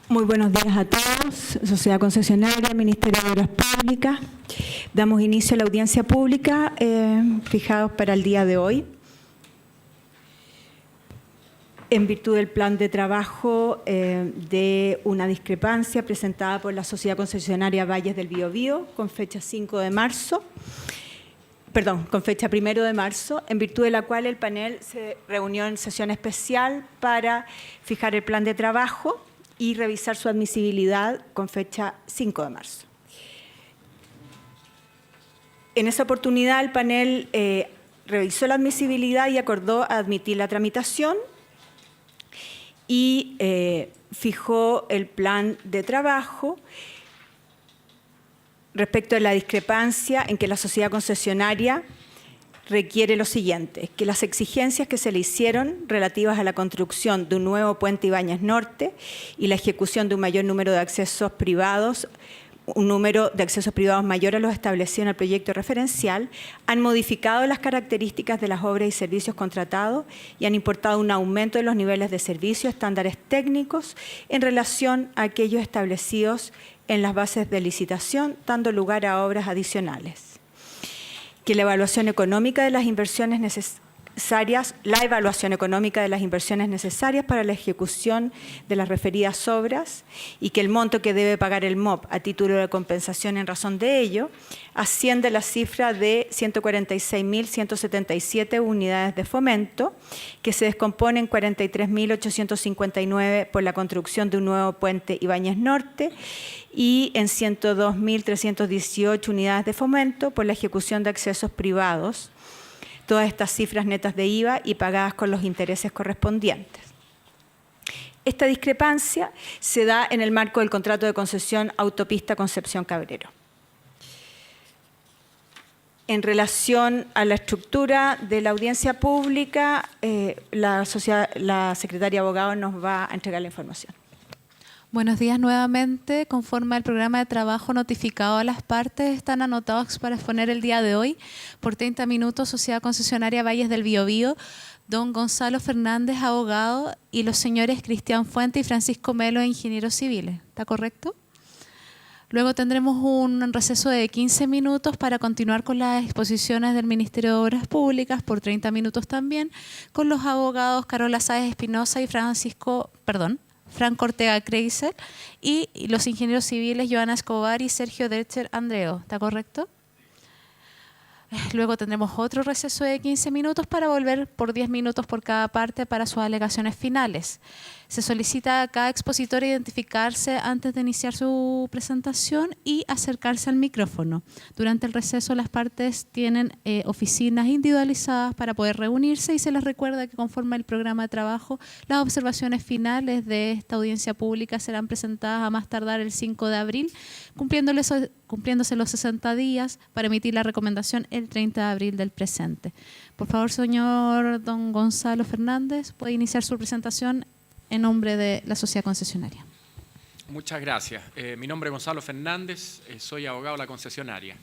Muy buenos días a todos, Sociedad Concesionaria, Ministerio de Obras Públicas. Damos inicio a la audiencia pública fijados para el día de hoy. En virtud del plan de trabajo de una discrepancia presentada por la Sociedad Concesionaria Valles del Biobío con fecha 1 de marzo, en virtud de la cual el panel se reunió en sesión especial para fijar el plan de trabajo y revisar su admisibilidad con fecha 5 de marzo. En esa oportunidad el panel revisó la admisibilidad y acordó admitir la tramitación y fijó el plan de trabajo respecto de la discrepancia en que la sociedad concesionaria requiere lo siguiente, que las exigencias que se le hicieron relativas a la construcción de un nuevo puente Ibáñez Norte y la ejecución de un mayor número de accesos privados, un número de accesos privados mayor a los establecidos en el proyecto referencial, han modificado las características de las obras y servicios contratados y han importado un aumento de los niveles de servicio, estándares técnicos en relación a aquellos establecidos en las bases de licitación, dando lugar a obras adicionales. Que la evaluación económica de las inversiones necesarias para la ejecución de las referidas obras y que el monto que debe pagar el MOP a título de compensación en razón de ello asciende a la cifra de 146.177 unidades de fomento, que se descompone en 43.859 por la construcción de un nuevo puente Ibáñez Norte y en 102.318 unidades de fomento por la ejecución de accesos privados, todas estas cifras netas de IVA y pagadas con los intereses correspondientes. Esta discrepancia se da en el marco del contrato de concesión Autopista Concepción Cabrero. En relación a la estructura de la audiencia pública, la secretaria abogado nos va a entregar la información. Buenos días nuevamente. Conforme al programa de trabajo notificado a las partes, están anotados para exponer el día de hoy por 30 minutos Sociedad Concesionaria Valles del Biobío, don Gonzalo Fernández, abogado, y los señores Cristian Fuente y Francisco Melo, ingenieros civiles. ¿Está correcto? Luego tendremos un receso de 15 minutos para continuar con las exposiciones del Ministerio de Obras Públicas por 30 minutos también, con los abogados Carola Sáez Espinosa y Franco Ortega Kreisel y los ingenieros civiles Joana Escobar y Sergio Dercher Andreo. ¿Está correcto? Luego tendremos otro receso de 15 minutos para volver por 10 minutos por cada parte para sus alegaciones finales. Se solicita a cada expositor identificarse antes de iniciar su presentación y acercarse al micrófono. Durante el receso las partes tienen oficinas individualizadas para poder reunirse y se les recuerda que conforme al programa de trabajo, las observaciones finales de esta audiencia pública serán presentadas a más tardar el 5 de abril, cumpliéndose los 60 días para emitir la recomendación el 30 de abril del presente. Por favor, señor don Gonzalo Fernández, puede iniciar su presentación en nombre de la sociedad concesionaria. Muchas gracias. Mi nombre es Gonzalo Fernández, soy abogado de la concesionaria.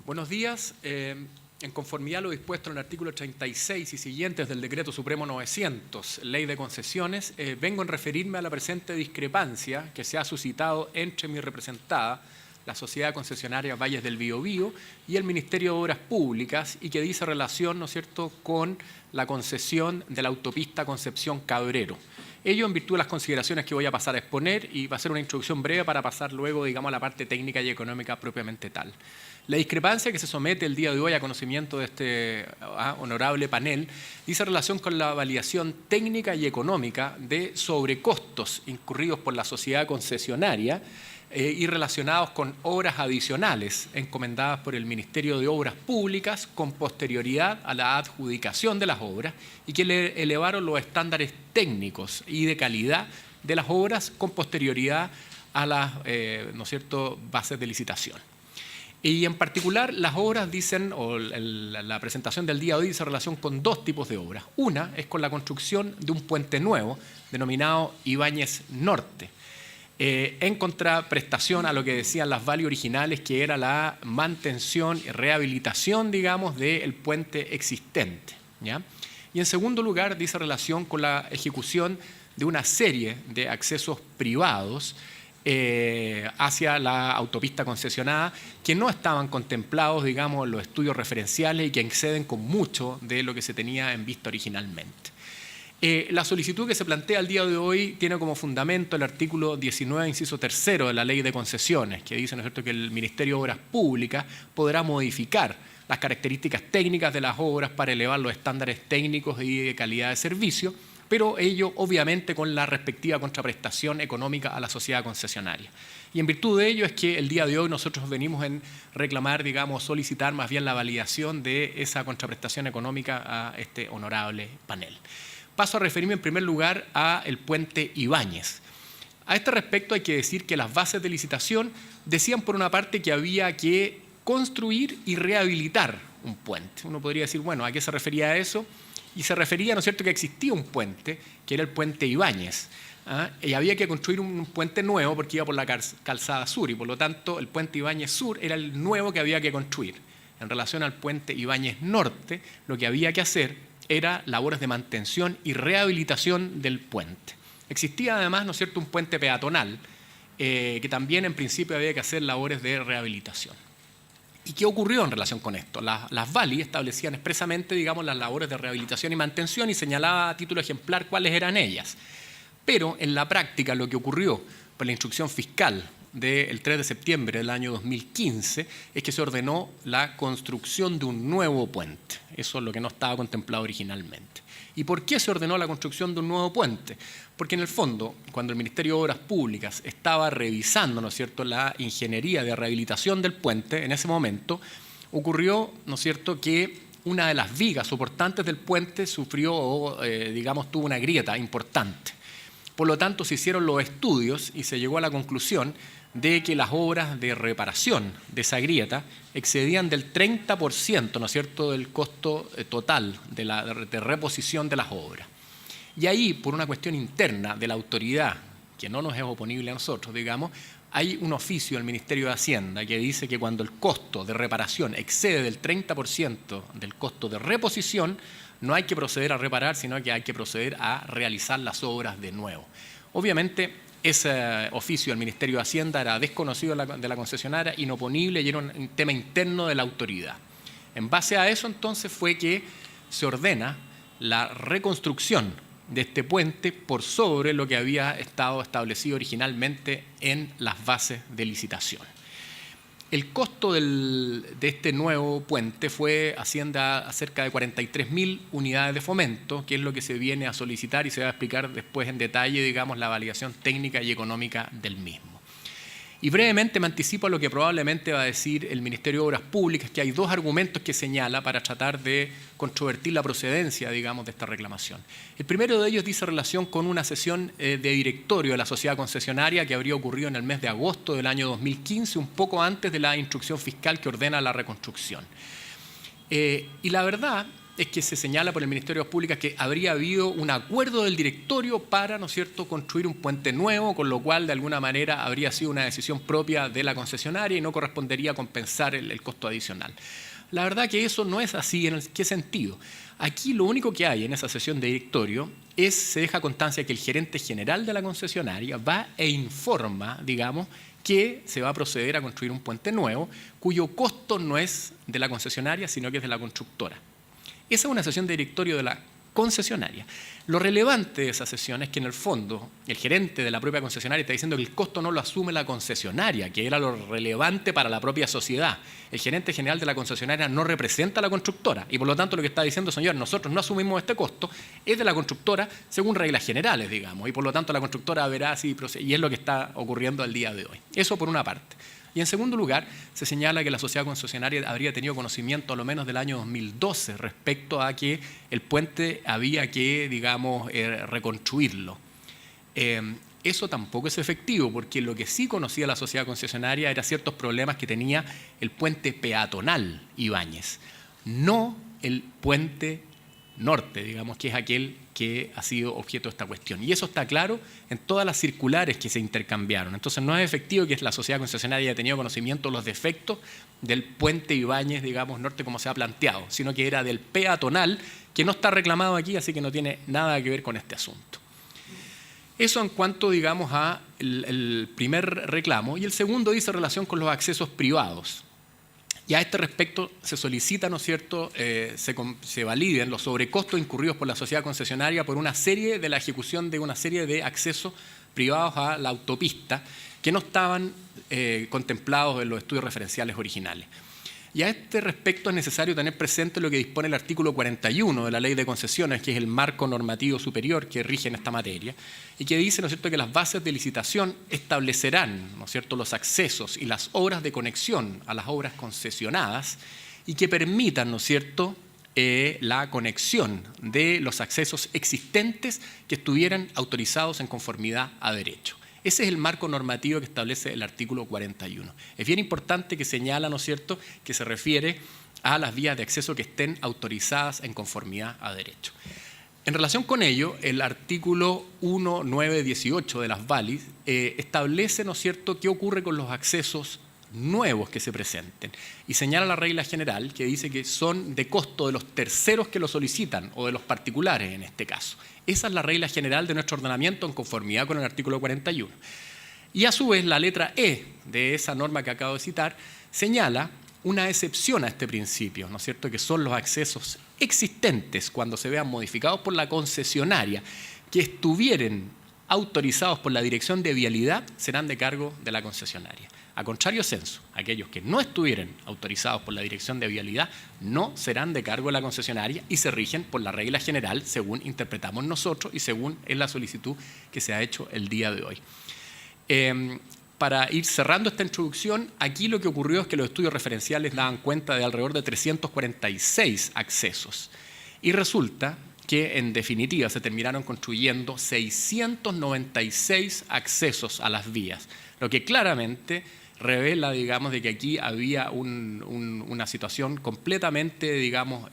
Buenos días. En conformidad a lo dispuesto en el artículo 36 y siguientes del Decreto Supremo 900, Ley de Concesiones, vengo en referirme a la presente discrepancia que se ha suscitado entre mi representada, la Sociedad Concesionaria Valles del Biobío, y el Ministerio de Obras Públicas, y que dice relación, ¿no es cierto?, con la concesión de la autopista Concepción Cabrero. Ello en virtud de las consideraciones que voy a pasar a exponer, y va a ser una introducción breve para pasar luego, digamos, a la parte técnica y económica propiamente tal. La discrepancia que se somete el día de hoy a conocimiento de este honorable panel dice relación con la validación técnica y económica de sobrecostos incurridos por la sociedad concesionaria y relacionados con obras adicionales encomendadas por el Ministerio de Obras Públicas con posterioridad a la adjudicación de las obras y que le elevaron los estándares técnicos y de calidad de las obras con posterioridad a las ¿no es cierto?, bases de licitación. Y en particular las obras dicen, o la presentación del día de hoy dice relación con dos tipos de obras. Una es con la construcción de un puente nuevo denominado Ibáñez Norte, en contraprestación a lo que decían las vali originales, que era la mantención y rehabilitación, digamos, del puente existente, ¿ya? Y en segundo lugar dice relación con la ejecución de una serie de accesos privados hacia la autopista concesionada que no estaban contemplados, digamos, en los estudios referenciales y que exceden con mucho de lo que se tenía en vista originalmente. La solicitud que se plantea al día de hoy tiene como fundamento el artículo 19, inciso 3 de la Ley de Concesiones, que dice, ¿no es cierto?, que el Ministerio de Obras Públicas podrá modificar las características técnicas de las obras para elevar los estándares técnicos y de calidad de servicio, pero ello obviamente con la respectiva contraprestación económica a la sociedad concesionaria. Y en virtud de ello es que el día de hoy nosotros venimos en reclamar, digamos, solicitar más bien la validación de esa contraprestación económica a este honorable panel. Paso a referirme en primer lugar al puente Ibáñez. A este respecto hay que decir que las bases de licitación decían por una parte que había que construir y rehabilitar un puente. Uno podría decir, bueno, ¿a qué se refería eso? Y se refería, ¿no es cierto?, que existía un puente, que era el puente Ibáñez, y había que construir un puente nuevo porque iba por la calzada sur, y por lo tanto el puente Ibáñez Sur era el nuevo que había que construir. En relación al puente Ibáñez Norte, lo que había que hacer era labores de mantención y rehabilitación del puente. Existía además, ¿no es cierto?, un puente peatonal, que también en principio había que hacer labores de rehabilitación. ¿Y qué ocurrió en relación con esto? Las VALI establecían expresamente, digamos, las labores de rehabilitación y mantención y señalaba a título ejemplar cuáles eran ellas. Pero en la práctica lo que ocurrió por la instrucción fiscal del 3 de septiembre del año 2015 es que se ordenó la construcción de un nuevo puente. Eso es lo que no estaba contemplado originalmente. ¿Y por qué se ordenó la construcción de un nuevo puente? Porque en el fondo, cuando el Ministerio de Obras Públicas estaba revisando, ¿no es cierto?, la ingeniería de rehabilitación del puente, en ese momento ocurrió, ¿no es cierto?, que una de las vigas soportantes del puente sufrió, digamos, tuvo una grieta importante. Por lo tanto, se hicieron los estudios y se llegó a la conclusión de que las obras de reparación de esa grieta excedían del 30%, ¿no es cierto?, del costo total de reposición de las obras. Y ahí, por una cuestión interna de la autoridad, que no nos es oponible a nosotros, digamos, hay un oficio del Ministerio de Hacienda que dice que cuando el costo de reparación excede del 30% del costo de reposición, no hay que proceder a reparar, sino que hay que proceder a realizar las obras de nuevo. Obviamente, ese oficio del Ministerio de Hacienda era desconocido de la concesionaria, inoponible y era un tema interno de la autoridad. En base a eso, entonces, fue que se ordena la reconstrucción de este puente por sobre lo que había estado establecido originalmente en las bases de licitación. El costo de este nuevo puente asciende a cerca de 43.000 unidades de fomento, que es lo que se viene a solicitar y se va a explicar después en detalle, digamos, la validación técnica y económica del mismo. Y brevemente me anticipo a lo que probablemente va a decir el Ministerio de Obras Públicas, que hay dos argumentos que señala para tratar de controvertir la procedencia, digamos, de esta reclamación. El primero de ellos dice relación con una sesión de directorio de la sociedad concesionaria que habría ocurrido en el mes de agosto del año 2015, un poco antes de la instrucción fiscal que ordena la reconstrucción. Y la verdad es que se señala por el Ministerio de Obras Públicas que habría habido un acuerdo del directorio para, ¿no es cierto?, construir un puente nuevo, con lo cual de alguna manera habría sido una decisión propia de la concesionaria y no correspondería compensar el costo adicional. La verdad que eso no es así. ¿En qué sentido? Aquí lo único que hay en esa sesión de directorio se deja constancia que el gerente general de la concesionaria va e informa, digamos, que se va a proceder a construir un puente nuevo, cuyo costo no es de la concesionaria, sino que es de la constructora. Esa es una sesión de directorio de la concesionaria. Lo relevante de esa sesión es que en el fondo el gerente de la propia concesionaria está diciendo que el costo no lo asume la concesionaria, que era lo relevante para la propia sociedad. El gerente general de la concesionaria no representa a la constructora y por lo tanto lo que está diciendo, señor, nosotros no asumimos este costo, es de la constructora según reglas generales, digamos, y por lo tanto la constructora verá si procede, y es lo que está ocurriendo al día de hoy. Eso por una parte. Y en segundo lugar, se señala que la sociedad concesionaria habría tenido conocimiento a lo menos del año 2012 respecto a que el puente había que, digamos, reconstruirlo. Eso tampoco es efectivo, porque lo que sí conocía la sociedad concesionaria eran ciertos problemas que tenía el puente peatonal Ibáñez, no el puente norte, digamos, que es aquel que ha sido objeto de esta cuestión. Y eso está claro en todas las circulares que se intercambiaron. Entonces no es efectivo que la sociedad concesionaria haya tenido conocimiento de los defectos del puente Ibáñez, digamos, norte como se ha planteado, sino que era del peatonal, que no está reclamado aquí, así que no tiene nada que ver con este asunto. Eso en cuanto, digamos, a el primer reclamo. Y el segundo dice relación con los accesos privados. Y a este respecto se solicita, ¿no es cierto?, se validen los sobrecostos incurridos por la sociedad concesionaria por la ejecución de una serie de accesos privados a la autopista que no estaban contemplados en los estudios referenciales originales. Y a este respecto es necesario tener presente lo que dispone el artículo 41 de la Ley de Concesiones, que es el marco normativo superior que rige en esta materia, y que dice, ¿no es cierto?, que las bases de licitación establecerán, ¿no es cierto?, los accesos y las obras de conexión a las obras concesionadas y que permitan, ¿no es cierto?, la conexión de los accesos existentes que estuvieran autorizados en conformidad a derecho. Ese es el marco normativo que establece el artículo 41. Es bien importante que señala, ¿no es cierto?, que se refiere a las vías de acceso que estén autorizadas en conformidad a derecho. En relación con ello, el artículo 1.9.18 de las VALIS establece, ¿no es cierto?, qué ocurre con los accesos nuevos que se presenten y señala la regla general que dice que son de costo de los terceros que lo solicitan o de los particulares en este caso. Esa es la regla general de nuestro ordenamiento en conformidad con el artículo 41. Y a su vez la letra E de esa norma que acabo de citar señala una excepción a este principio, ¿no es cierto?, que son los accesos existentes cuando se vean modificados por la concesionaria que estuvieran autorizados por la Dirección de Vialidad serán de cargo de la concesionaria. A contrario censo, aquellos que no estuvieran autorizados por la Dirección de Vialidad no serán de cargo de la concesionaria y se rigen por la regla general según interpretamos nosotros y según es la solicitud que se ha hecho el día de hoy. Para ir cerrando esta introducción, aquí lo que ocurrió es que los estudios referenciales daban cuenta de alrededor de 346 accesos y resulta que en definitiva se terminaron construyendo 696 accesos a las vías, lo que claramente revela, digamos, de que aquí había una situación completamente, digamos,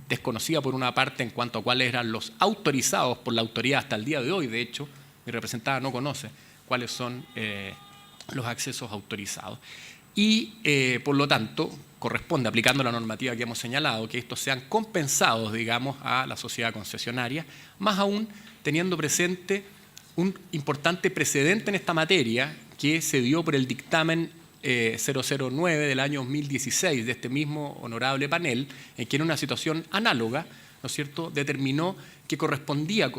desconocida por una parte en cuanto a cuáles eran los autorizados por la autoridad hasta el día de hoy. De hecho, mi representada no conoce cuáles son los accesos autorizados. Y, por lo tanto, corresponde, aplicando la normativa que hemos señalado, que estos sean compensados, digamos, a la sociedad concesionaria, más aún teniendo presente un importante precedente en esta materia que se dio por el dictamen 009 del año 2016 de este mismo honorable panel, en que en una situación análoga, ¿no es cierto?, determinó que correspondía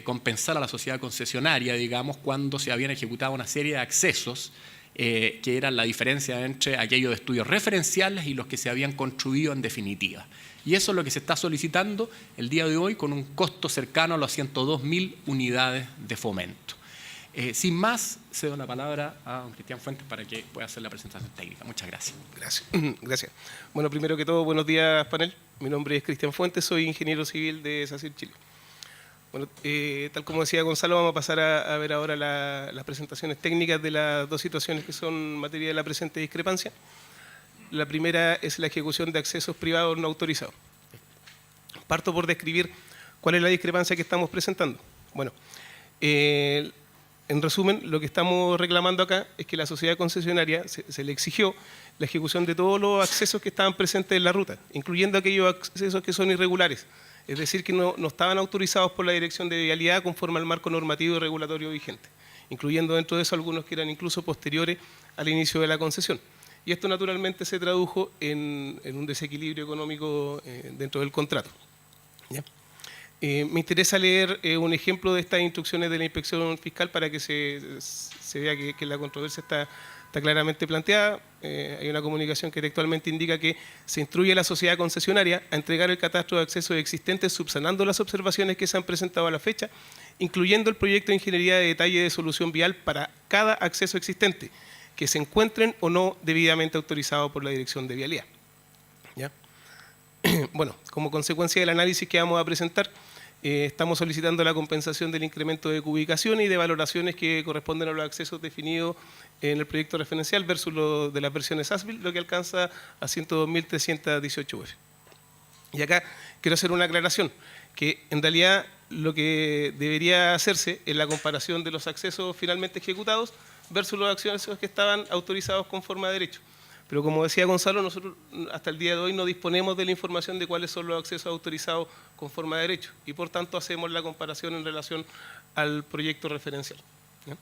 compensar a la sociedad concesionaria, digamos, cuando se habían ejecutado una serie de accesos que eran la diferencia entre aquellos de estudios referenciales y los que se habían construido en definitiva. Y eso es lo que se está solicitando el día de hoy con un costo cercano a las 102.000 unidades de fomento. Sin más, cedo la palabra a don Cristian Fuentes para que pueda hacer la presentación técnica. Muchas gracias. Gracias. Bueno, primero que todo, buenos días, panel. Mi nombre es Cristian Fuentes, soy ingeniero civil de SACIR Chile. Bueno, tal como decía Gonzalo, vamos a pasar a ver ahora las presentaciones técnicas de las dos situaciones que son materia de la presente discrepancia. La primera es la ejecución de accesos privados no autorizados. Parto por describir cuál es la discrepancia que estamos presentando. Bueno, en resumen, lo que estamos reclamando acá es que la sociedad concesionaria se le exigió la ejecución de todos los accesos que estaban presentes en la ruta, incluyendo aquellos accesos que son irregulares, es decir, que no estaban autorizados por la Dirección de Vialidad conforme al marco normativo y regulatorio vigente, incluyendo dentro de eso algunos que eran incluso posteriores al inicio de la concesión. Y esto naturalmente se tradujo en un desequilibrio económico dentro del contrato. ¿Ya? Me interesa leer un ejemplo de estas instrucciones de la inspección fiscal para que se vea que la controversia está claramente planteada. Hay una comunicación que textualmente indica que se instruye a la sociedad concesionaria a entregar el catastro de accesos existentes subsanando las observaciones que se han presentado a la fecha, incluyendo el proyecto de ingeniería de detalle de solución vial para cada acceso existente que se encuentren o no debidamente autorizados por la Dirección de Vialidad. ¿Ya? Bueno, como consecuencia del análisis que vamos a presentar, estamos solicitando la compensación del incremento de cubicaciones y de valoraciones que corresponden a los accesos definidos en el proyecto referencial versus lo de las versiones ASBIL, lo que alcanza a 102.318 UF. Y acá quiero hacer una aclaración, que en realidad lo que debería hacerse es la comparación de los accesos finalmente ejecutados versus los accesos que estaban autorizados conforme a derecho. Pero como decía Gonzalo, nosotros hasta el día de hoy no disponemos de la información de cuáles son los accesos autorizados conforme a derecho y por tanto hacemos la comparación en relación al proyecto referencial. ¿Ya?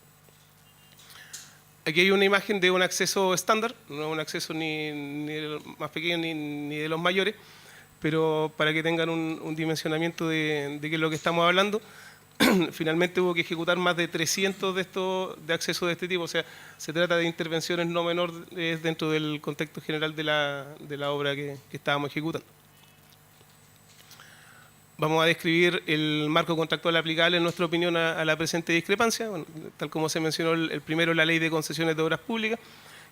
Aquí hay una imagen de un acceso estándar, no un acceso ni de los más pequeños ni de los mayores, pero para que tengan un dimensionamiento de qué es lo que estamos hablando. Finalmente hubo que ejecutar más de 300 de accesos de este tipo, o sea, se trata de intervenciones no menores dentro del contexto general de la obra que estábamos ejecutando. Vamos a describir el marco contractual aplicable, en nuestra opinión, a la presente discrepancia. Bueno, tal como se mencionó el primero, la Ley de Concesiones de Obras Públicas,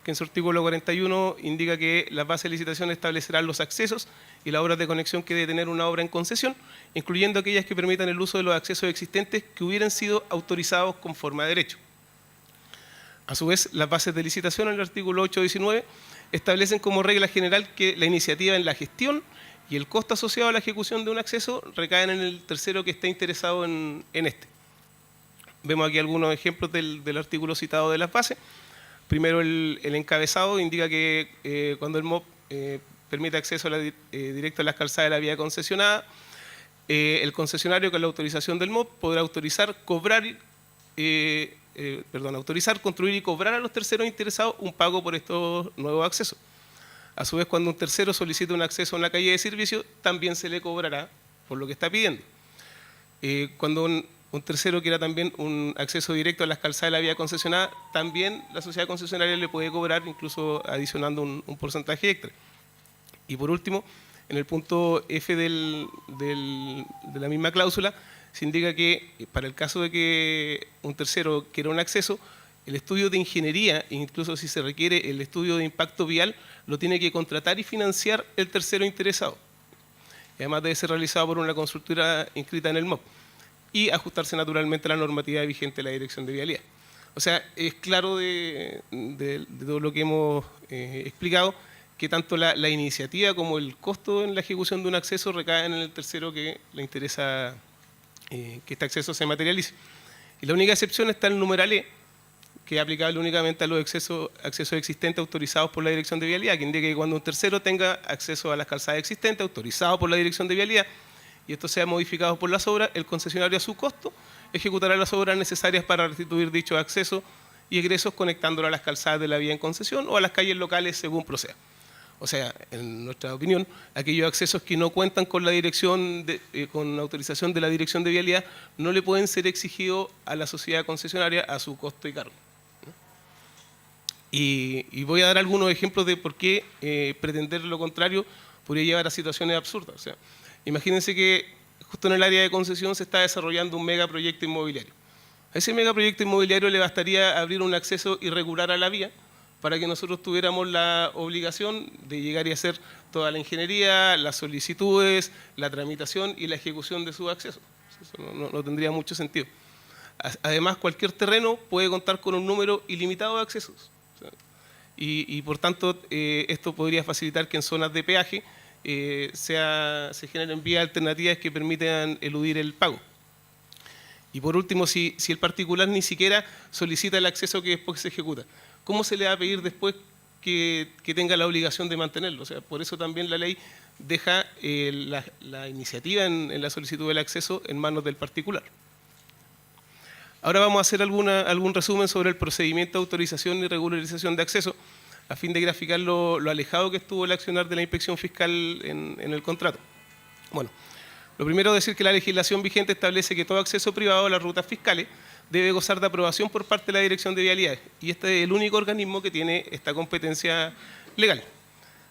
que en su artículo 41 indica que las bases de licitación establecerán los accesos y las obras de conexión que debe tener una obra en concesión, incluyendo aquellas que permitan el uso de los accesos existentes que hubieran sido autorizados conforme a derecho. A su vez, las bases de licitación en el artículo 8.19 establecen como regla general que la iniciativa en la gestión y el costo asociado a la ejecución de un acceso recaen en el tercero que esté interesado en este. Vemos aquí algunos ejemplos del artículo citado de las bases. Primero, el encabezado indica que cuando el MOP permite acceso directo a las calzadas de la vía concesionada, el concesionario, con la autorización del MOP, podrá autorizar, construir y cobrar a los terceros interesados un pago por estos nuevos accesos. A su vez, cuando un tercero solicite un acceso a una calle de servicio, también se le cobrará por lo que está pidiendo. Cuando un tercero quiera también un acceso directo a las calzadas de la vía concesionada, también la sociedad concesionaria le puede cobrar, incluso adicionando un porcentaje extra. Y por último, en el punto F de la misma cláusula, se indica que para el caso de que un tercero quiera un acceso, el estudio de ingeniería, incluso si se requiere el estudio de impacto vial, lo tiene que contratar y financiar el tercero interesado. Y además debe ser realizado por una consultora inscrita en el MOP y ajustarse naturalmente a la normativa vigente de la Dirección de Vialidad. O sea, es claro de todo lo que hemos explicado que tanto la iniciativa como el costo en la ejecución de un acceso recaen en el tercero que le interesa que este acceso se materialice. Y la única excepción está en el numeral E, que es aplicable únicamente a los accesos existentes autorizados por la Dirección de Vialidad, que indica que cuando un tercero tenga acceso a las calzadas existentes autorizados por la Dirección de Vialidad y esto sea modificado por las obras, el concesionario a su costo ejecutará las obras necesarias para restituir dichos accesos y egresos conectándolo a las calzadas de la vía en concesión o a las calles locales según proceda. O sea, en nuestra opinión, aquellos accesos que no cuentan con la con autorización de la Dirección de Vialidad no le pueden ser exigidos a la sociedad concesionaria a su costo y cargo. Y voy a dar algunos ejemplos de por qué pretender lo contrario podría llevar a situaciones absurdas. O sea, imagínense que justo en el área de concesión se está desarrollando un megaproyecto inmobiliario. A ese megaproyecto inmobiliario le bastaría abrir un acceso irregular a la vía para que nosotros tuviéramos la obligación de llegar y hacer toda la ingeniería, las solicitudes, la tramitación y la ejecución de sus accesos. Eso no tendría mucho sentido. Además, cualquier terreno puede contar con un número ilimitado de accesos. Y por tanto, esto podría facilitar que en zonas de peaje se generen vías alternativas que permitan eludir el pago. Y por último, si el particular ni siquiera solicita el acceso que después se ejecuta, ¿cómo se le va a pedir después que tenga la obligación de mantenerlo? O sea, por eso también la ley deja la iniciativa en la solicitud del acceso en manos del particular. Ahora vamos a hacer algún resumen sobre el procedimiento de autorización y regularización de acceso a fin de graficar lo alejado que estuvo el accionar de la inspección fiscal en el contrato. Bueno, lo primero es decir que la legislación vigente establece que todo acceso privado a las rutas fiscales debe gozar de aprobación por parte de la Dirección de Vialidades y este es el único organismo que tiene esta competencia legal.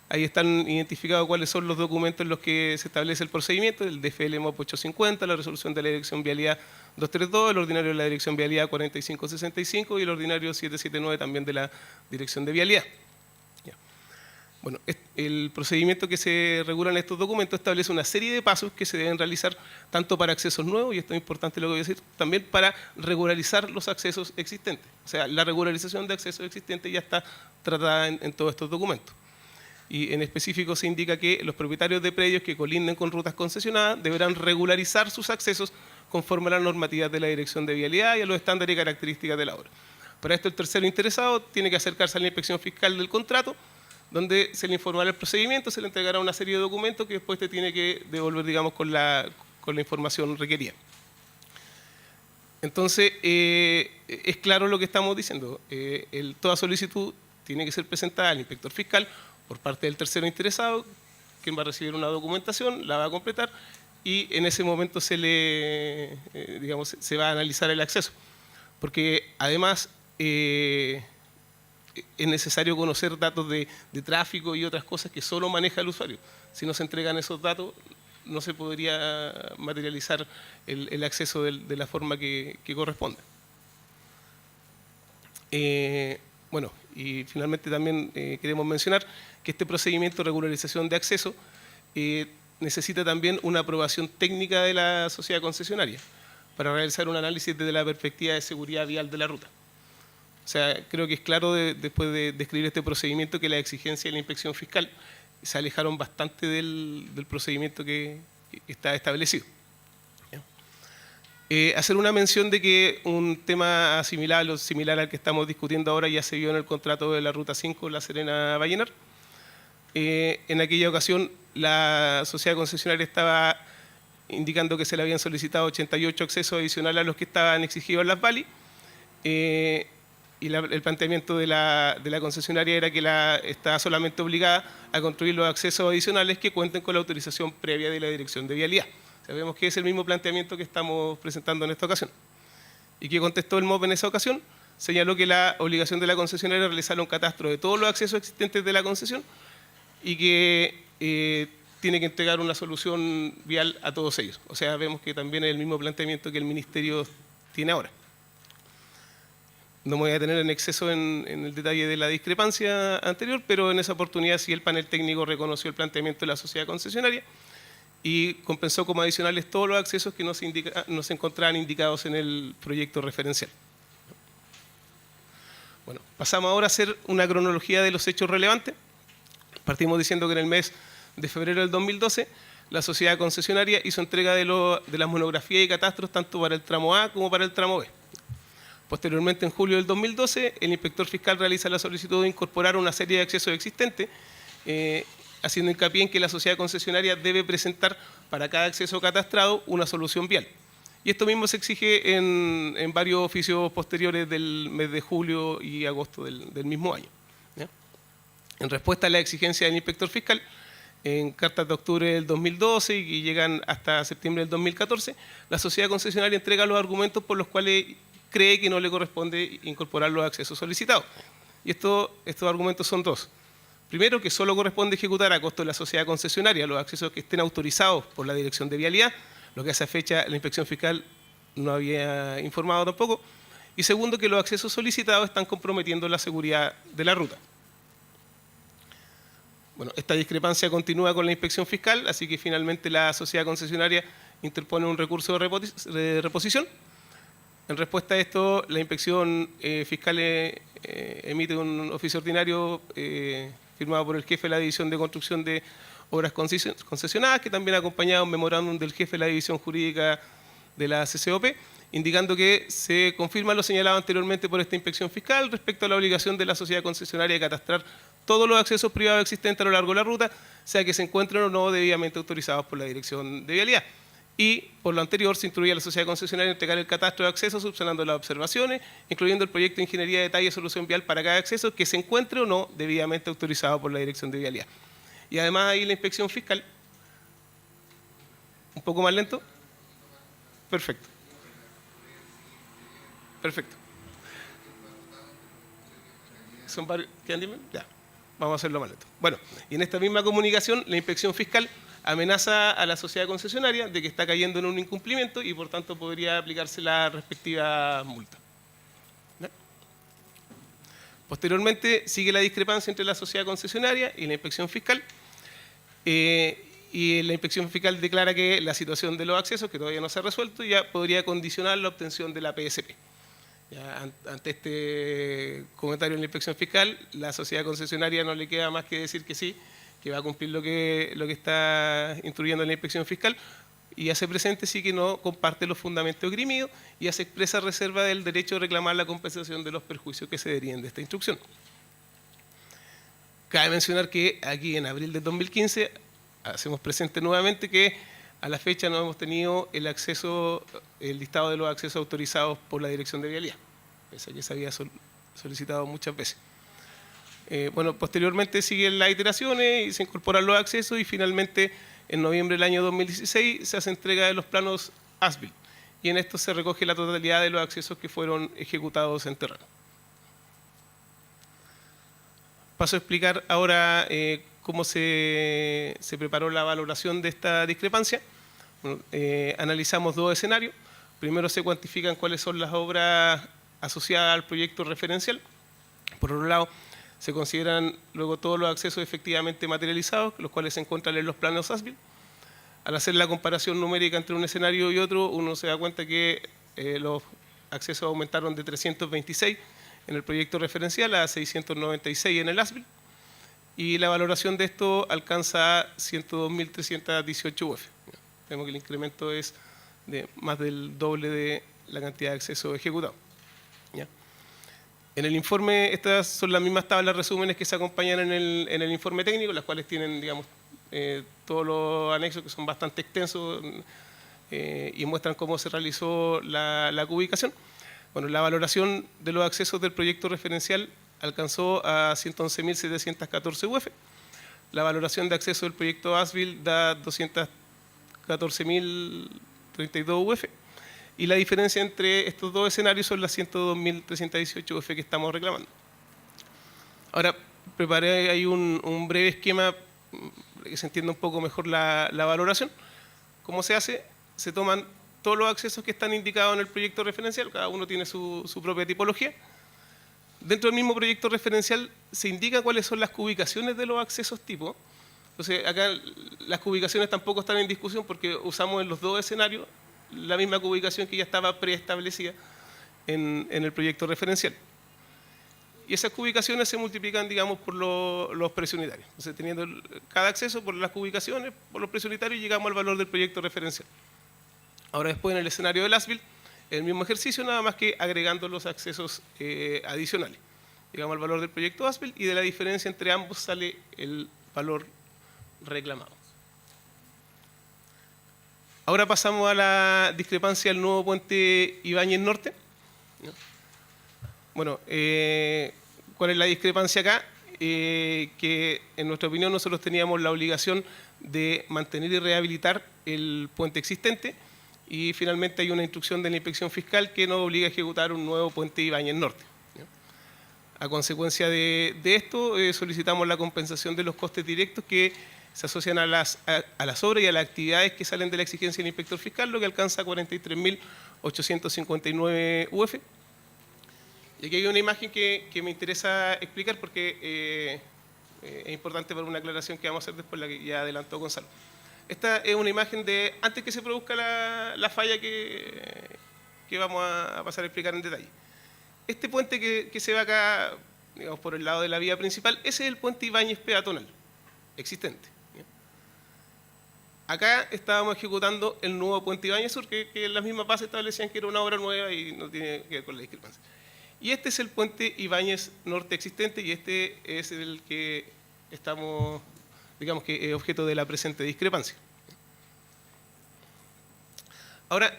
Ahí están identificados cuáles son los documentos en los que se establece el procedimiento, el DFL MOP 850, la resolución de la Dirección Vialidad 232, el ordinario de la Dirección Vialidad 4565 y el ordinario 779 también de la Dirección de Vialidad. Ya. Bueno, el procedimiento que se regula en estos documentos establece una serie de pasos que se deben realizar tanto para accesos nuevos, y esto es importante lo que voy a decir, también para regularizar los accesos existentes. O sea, la regularización de accesos existentes ya está tratada en todos estos documentos. Y en específico se indica que los propietarios de predios que colinden con rutas concesionadas deberán regularizar sus accesos conforme a las normativas de la Dirección de Vialidad y a los estándares y características de la obra. Para esto el tercero interesado tiene que acercarse a la inspección fiscal del contrato, donde se le informará el procedimiento, se le entregará una serie de documentos que después te tiene que devolver, digamos, con la información requerida. Entonces, es claro lo que estamos diciendo. Toda solicitud tiene que ser presentada al inspector fiscal por parte del tercero interesado, quien va a recibir una documentación, la va a completar y en ese momento se va a analizar el acceso. Porque además es necesario conocer datos de tráfico y otras cosas que solo maneja el usuario. Si no se entregan esos datos, no se podría materializar el acceso de la forma que corresponde. Bueno, y finalmente también queremos mencionar que este procedimiento de regularización de acceso necesita también una aprobación técnica de la sociedad concesionaria para realizar un análisis desde la perspectiva de seguridad vial de la ruta. O sea, creo que es claro después de describir este procedimiento que la exigencia de la inspección fiscal se alejaron bastante del procedimiento que está establecido. Hacer una mención de que un tema similar al que estamos discutiendo ahora ya se vio en el contrato de la Ruta 5 La Serena-Vallenar. En aquella ocasión la sociedad concesionaria estaba indicando que se le habían solicitado 88 accesos adicionales a los que estaban exigidos en las VALI. Y el planteamiento de la concesionaria era que estaba solamente obligada a construir los accesos adicionales que cuenten con la autorización previa de la Dirección de Vialidad. Sabemos que es el mismo planteamiento que estamos presentando en esta ocasión. ¿Y qué contestó el MOP en esa ocasión? Señaló que la obligación de la concesionaria era realizar un catastro de todos los accesos existentes de la concesión y que tiene que entregar una solución vial a todos ellos. O sea, vemos que también es el mismo planteamiento que el Ministerio tiene ahora. No me voy a detener en exceso en el detalle de la discrepancia anterior, pero en esa oportunidad sí el panel técnico reconoció el planteamiento de la sociedad concesionaria y compensó como adicionales todos los accesos que no se encontraban indicados en el proyecto referencial. Bueno, pasamos ahora a hacer una cronología de los hechos relevantes. Partimos diciendo que en el mes de febrero del 2012 la sociedad concesionaria hizo entrega de las monografías y catastros tanto para el tramo A como para el tramo B. Posteriormente, en julio del 2012, el inspector fiscal realiza la solicitud de incorporar una serie de accesos existentes, haciendo hincapié en que la sociedad concesionaria debe presentar para cada acceso catastrado una solución vial. Y esto mismo se exige en varios oficios posteriores del mes de julio y agosto del mismo año. ¿Ya? En respuesta a la exigencia del inspector fiscal, en cartas de octubre del 2012 y llegan hasta septiembre del 2014, la sociedad concesionaria entrega los argumentos por los cuales cree que no le corresponde incorporar los accesos solicitados. Y estos argumentos son dos. Primero, que solo corresponde ejecutar a costo de la sociedad concesionaria los accesos que estén autorizados por la Dirección de Vialidad, lo que a esa fecha la inspección fiscal no había informado tampoco. Y segundo, que los accesos solicitados están comprometiendo la seguridad de la ruta. Bueno, esta discrepancia continúa con la inspección fiscal, así que finalmente la sociedad concesionaria interpone un recurso de reposición. En respuesta a esto, la inspección fiscal emite un oficio ordinario firmado por el jefe de la División de Construcción de Obras Concesionadas, que también acompañaba un memorándum del jefe de la División Jurídica de la CCOP, indicando que se confirma lo señalado anteriormente por esta inspección fiscal respecto a la obligación de la sociedad concesionaria de catastrar todos los accesos privados existentes a lo largo de la ruta, sea que se encuentren o no debidamente autorizados por la Dirección de Vialidad. Y, por lo anterior, se instruye a la sociedad concesionaria a entregar el catastro de acceso subsanando las observaciones, incluyendo el proyecto de ingeniería de detalle y solución vial para cada acceso que se encuentre o no debidamente autorizado por la Dirección de Vialidad. Y además ahí la inspección fiscal, un poco más lento, perfecto. Perfecto. ¿Son varios? ¿Quedan 10 minutos? Ya, vamos a hacerlo más lento. Bueno, y en esta misma comunicación, la inspección fiscal amenaza a la sociedad concesionaria de que está cayendo en un incumplimiento y por tanto podría aplicarse la respectiva multa. ¿Ya? Posteriormente sigue la discrepancia entre la sociedad concesionaria y la inspección fiscal y la inspección fiscal declara que la situación de los accesos, que todavía no se ha resuelto, ya podría condicionar la obtención de la PSP. Ya, ante este comentario de la inspección fiscal, la sociedad concesionaria no le queda más que decir que sí, que va a cumplir lo que está instruyendo la inspección fiscal y hace presente sí que no comparte los fundamentos esgrimidos y hace expresa reserva del derecho de reclamar la compensación de los perjuicios que se deriven de esta instrucción. Cabe mencionar que aquí en abril de 2015 hacemos presente nuevamente que A la fecha no hemos tenido el listado de los accesos autorizados por la Dirección de Vialidad, pese a que se había solicitado muchas veces. Bueno, posteriormente siguen las iteraciones y se incorporan los accesos y finalmente en noviembre del año 2016 se hace entrega de los planos as-built y en esto se recoge la totalidad de los accesos que fueron ejecutados en terreno. Paso a explicar ahora cómo se preparó la valoración de esta discrepancia. Bueno, analizamos dos escenarios. Primero se cuantifican cuáles son las obras asociadas al proyecto referencial. Por otro lado, se consideran luego todos los accesos efectivamente materializados, los cuales se encuentran en los planos as-built. Al hacer la comparación numérica entre un escenario y otro, uno se da cuenta que los accesos aumentaron de 326 en el proyecto referencial a 696 en el as-built, y la valoración de esto alcanza 102.318 UF. Vemos que el incremento es de más del doble de la cantidad de accesos ejecutados. ¿Ya? En el informe, estas son las mismas tablas resúmenes que se acompañan en el informe técnico, las cuales tienen, digamos, todos los anexos que son bastante extensos y muestran cómo se realizó la cubicación. Bueno, la valoración de los accesos del proyecto referencial alcanzó a 111.714 UF. La valoración de acceso del proyecto as-built da 214.032 UF. Y la diferencia entre estos dos escenarios son las 102.318 UF que estamos reclamando. Ahora, preparé ahí un breve esquema para que se entienda un poco mejor la valoración. ¿Cómo se hace? Se toman todos los accesos que están indicados en el proyecto referencial, cada uno tiene su propia tipología. Dentro del mismo proyecto referencial se indica cuáles son las cubicaciones de los accesos tipo. Entonces, acá las cubicaciones tampoco están en discusión porque usamos en los dos escenarios la misma cubicación que ya estaba preestablecida en el proyecto referencial. Y esas cubicaciones se multiplican, digamos, por los precios unitarios. Entonces, teniendo cada acceso por las cubicaciones, por los precios unitarios, llegamos al valor del proyecto referencial. Ahora después en el escenario del as-built, el mismo ejercicio, nada más que agregando los accesos adicionales. Llegamos al valor del proyecto as-built y de la diferencia entre ambos sale el valor reclamado. Ahora pasamos a la discrepancia del nuevo puente Ibáñez Norte. Bueno, ¿cuál es la discrepancia acá? Que en nuestra opinión nosotros teníamos la obligación de mantener y rehabilitar el puente existente y finalmente hay una instrucción de la inspección fiscal que nos obliga a ejecutar un nuevo puente Ibáñez Norte. A consecuencia de esto solicitamos la compensación de los costes directos que se asocian a las obras y a las actividades que salen de la exigencia del inspector fiscal, lo que alcanza 43.859 UF. Y aquí hay una imagen que me interesa explicar porque es importante para una aclaración que vamos a hacer después, la que ya adelantó Gonzalo. Esta es una imagen de antes que se produzca la falla que vamos a pasar a explicar en detalle. Este puente que se ve acá, digamos, por el lado de la vía principal, ese es el puente Ibáñez peatonal existente. Acá estábamos ejecutando el nuevo puente Ibáñez Sur, que en las mismas bases establecían que era una obra nueva y no tiene que ver con la discrepancia. Y este es el puente Ibáñez Norte existente y este es el que estamos, digamos que es objeto de la presente discrepancia. Ahora,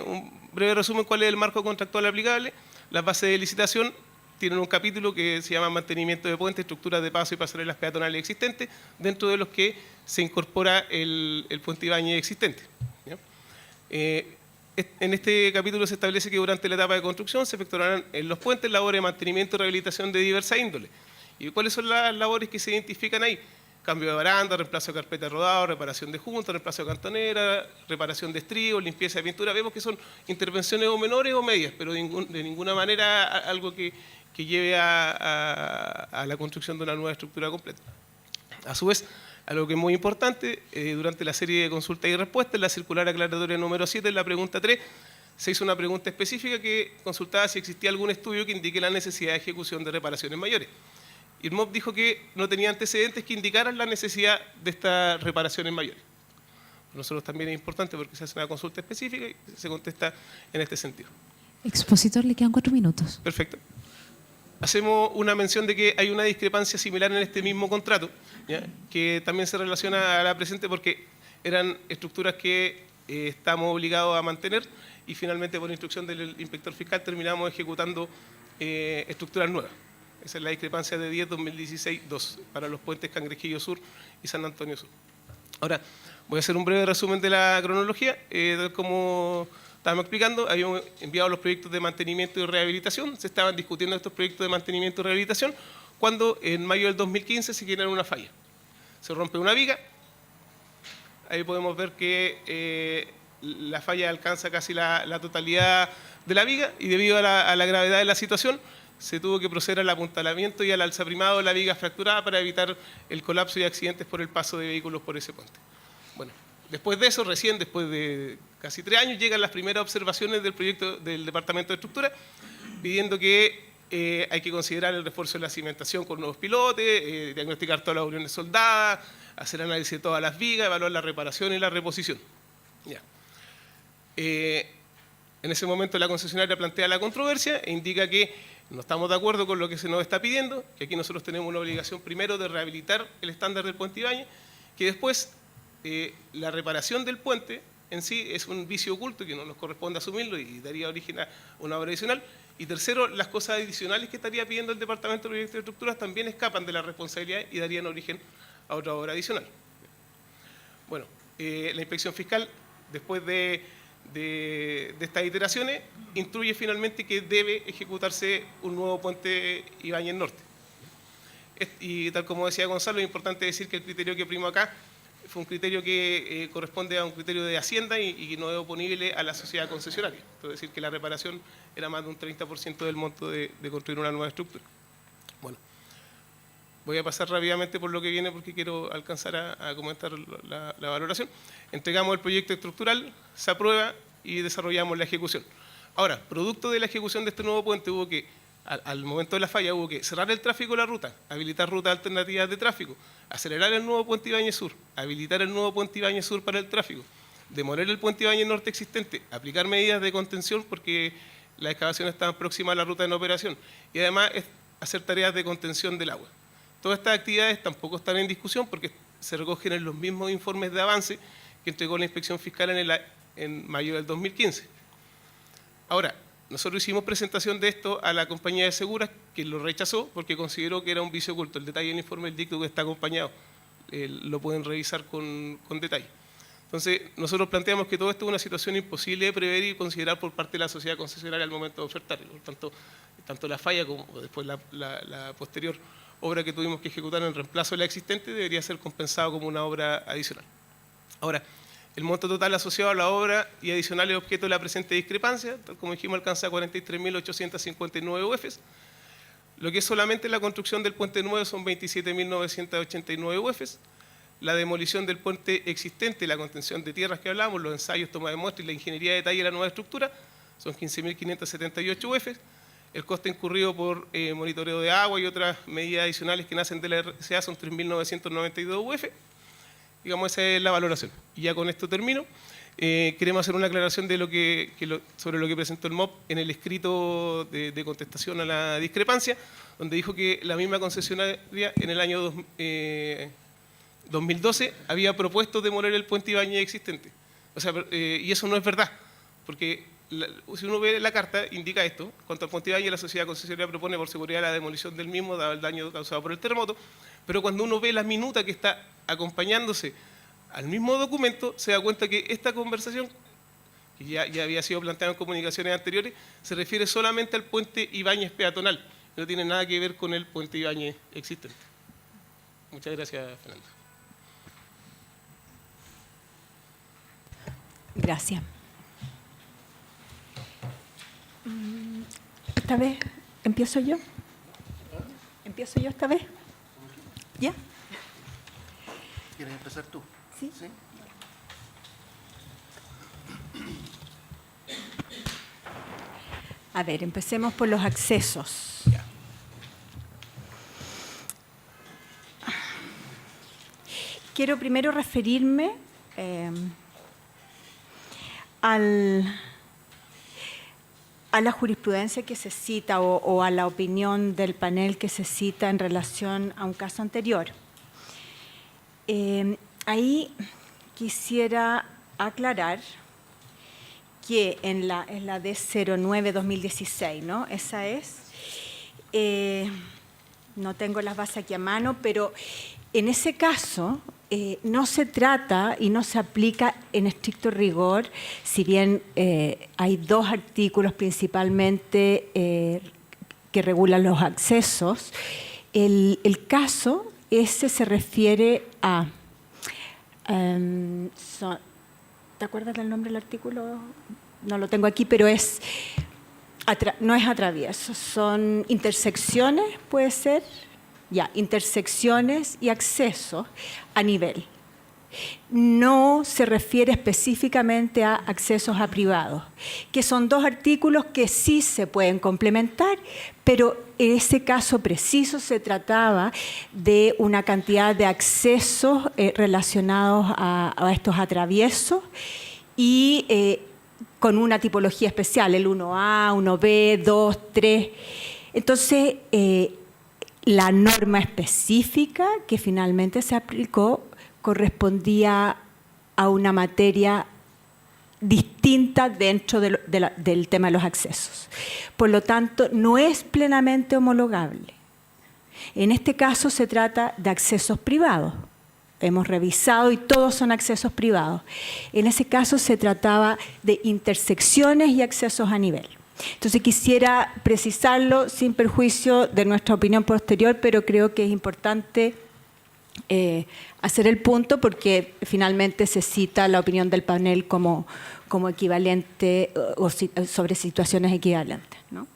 un breve resumen, ¿cuál es el marco contractual aplicable? Las bases de licitación tienen un capítulo que se llama mantenimiento de puentes, estructuras de paso y pasarelas peatonales existentes, dentro de los que se incorpora el puente Ibáñez existente. ¿Ya? En este capítulo se establece que durante la etapa de construcción se efectuarán en los puentes labores de mantenimiento y rehabilitación de diversa índole. ¿Y cuáles son las labores que se identifican ahí? Cambio de baranda, reemplazo de carpeta de rodado, reparación de junta, reemplazo de cantonera, reparación de estribos, limpieza de pintura. Vemos que son intervenciones o menores o medias, pero de ninguna manera algo que lleve a la construcción de una nueva estructura completa. A su vez, algo que es muy importante, durante la serie de consultas y respuestas, en la circular aclaratoria número 7, en la pregunta 3, se hizo una pregunta específica que consultaba si existía algún estudio que indique la necesidad de ejecución de reparaciones mayores. Y el MOP dijo que no tenía antecedentes que indicaran la necesidad de estas reparaciones mayores. Para nosotros también es importante porque se hace una consulta específica y se contesta en este sentido. Expositor, le quedan 4 minutos. Perfecto. Hacemos una mención de que hay una discrepancia similar en este mismo contrato, ¿ya? Que también se relaciona a la presente porque eran estructuras que estamos obligados a mantener y finalmente por instrucción del inspector fiscal terminamos ejecutando estructuras nuevas. Esa es la discrepancia de 10-2016-2 para los puentes Cangrejillo Sur y San Antonio Sur. Ahora, voy a hacer un breve resumen de la cronología. Como estábamos explicando, habíamos enviado los proyectos de mantenimiento y rehabilitación, se estaban discutiendo estos proyectos de mantenimiento y rehabilitación, cuando en mayo del 2015 se genera una falla. Se rompe una viga, ahí podemos ver que la falla alcanza casi la totalidad de la viga y debido a la gravedad de la situación se tuvo que proceder al apuntalamiento y al alzaprimado de la viga fracturada para evitar el colapso y accidentes por el paso de vehículos por ese puente. Bueno, después de eso, recién después de casi 3 años, llegan las primeras observaciones del proyecto del Departamento de Estructura, pidiendo que hay que considerar el refuerzo de la cimentación con nuevos pilotes, diagnosticar todas las uniones soldadas, hacer análisis de todas las vigas, evaluar la reparación y la reposición. Ya. En ese momento la concesionaria plantea la controversia e indica que no estamos de acuerdo con lo que se nos está pidiendo, que aquí nosotros tenemos una obligación primero de rehabilitar el estándar del puente Ibáñez, que después la reparación del puente en sí es un vicio oculto que no nos corresponde asumirlo y daría origen a una obra adicional. Y tercero, las cosas adicionales que estaría pidiendo el Departamento de Proyectos y Estructuras también escapan de la responsabilidad y darían origen a otra obra adicional. Bueno, la inspección fiscal, después de estas iteraciones, instruye finalmente que debe ejecutarse un nuevo puente Ibáñez Norte. Y tal como decía Gonzalo, es importante decir que el criterio que primó acá fue un criterio que corresponde a un criterio de Hacienda y que no es oponible a la sociedad concesionaria. Es decir, que la reparación era más de un 30% del monto de construir una nueva estructura. Bueno, voy a pasar rápidamente por lo que viene porque quiero alcanzar a comentar la valoración. Entregamos el proyecto estructural, se aprueba y desarrollamos la ejecución. Ahora, producto de la ejecución de este nuevo puente, hubo que, al momento de la falla, hubo que cerrar el tráfico de la ruta, habilitar rutas alternativas de tráfico, acelerar el nuevo puente Ibáñez Sur, habilitar el nuevo puente Ibáñez Sur para el tráfico, demoler el puente Ibáñez Norte existente, aplicar medidas de contención porque las excavaciones estaban próximas a la ruta en operación y además hacer tareas de contención del agua. Todas estas actividades tampoco están en discusión porque se recogen en los mismos informes de avance que entregó la Inspección Fiscal en mayo del 2015. Ahora, nosotros hicimos presentación de esto a la compañía de seguras, que lo rechazó porque consideró que era un vicio oculto. El detalle del informe del dicto que está acompañado lo pueden revisar con detalle. Entonces, nosotros planteamos que todo esto es una situación imposible de prever y considerar por parte de la sociedad concesionaria al momento de ofertar. Por tanto, tanto la falla como después la posterior obra que tuvimos que ejecutar en reemplazo de la existente debería ser compensado como una obra adicional. Ahora, el monto total asociado a la obra y adicionales objeto de la presente discrepancia, tal como dijimos, alcanza 43.859 UFs. Lo que es solamente la construcción del puente nuevo son 27.989 UFs. La demolición del puente existente, la contención de tierras que hablamos, los ensayos, toma de muestra y la ingeniería de detalle de la nueva estructura son 15.578 UFs. El coste incurrido por monitoreo de agua y otras medidas adicionales que nacen de la RCA son 3.992 UF. Digamos, esa es la valoración. Y ya con esto termino. Queremos hacer una aclaración de sobre lo que presentó el MOP en el escrito de contestación a la discrepancia, donde dijo que la misma concesionaria en el año 2012 había propuesto demoler el puente Ibáñez existente. O sea, y eso no es verdad, porque si uno ve la carta, indica esto: cuanto al puente Ibáñez, la sociedad concesionaria propone por seguridad la demolición del mismo, dado el daño causado por el terremoto, pero cuando uno ve la minuta que está acompañándose al mismo documento, se da cuenta que esta conversación, que ya había sido planteada en comunicaciones anteriores, se refiere solamente al puente Ibáñez peatonal, no tiene nada que ver con el puente Ibáñez existente. Muchas gracias, Fernando. Gracias. Esta vez empiezo yo. ¿Empiezo yo esta vez? ¿Ya? ¿Quieres empezar tú? Sí. ¿Sí? A ver, empecemos por los accesos. Ya. Quiero primero referirme a la jurisprudencia que se cita o a la opinión del panel que se cita en relación a un caso anterior. Ahí quisiera aclarar que en la D09-2016, ¿no? Esa es. No tengo las bases aquí a mano, pero en ese caso no se trata y no se aplica en estricto rigor, si bien hay dos artículos principalmente que regulan los accesos. El caso ese se refiere a... ¿te acuerdas del nombre del artículo? No lo tengo aquí, pero no es atravieso, son intersecciones, puede ser, intersecciones y accesos a nivel. No se refiere específicamente a accesos a privados, que son dos artículos que sí se pueden complementar, pero en ese caso preciso se trataba de una cantidad de accesos relacionados a estos atraviesos y con una tipología especial, el 1A, 1B, 2, 3. Entonces, la norma específica que finalmente se aplicó correspondía a una materia distinta dentro del tema de los accesos. Por lo tanto, no es plenamente homologable. En este caso se trata de accesos privados. Hemos revisado y todos son accesos privados. En ese caso se trataba de intersecciones y accesos a nivel. Entonces quisiera precisarlo sin perjuicio de nuestra opinión posterior, pero creo que es importante hacer el punto porque finalmente se cita la opinión del panel como equivalente o sobre situaciones equivalentes, ¿no?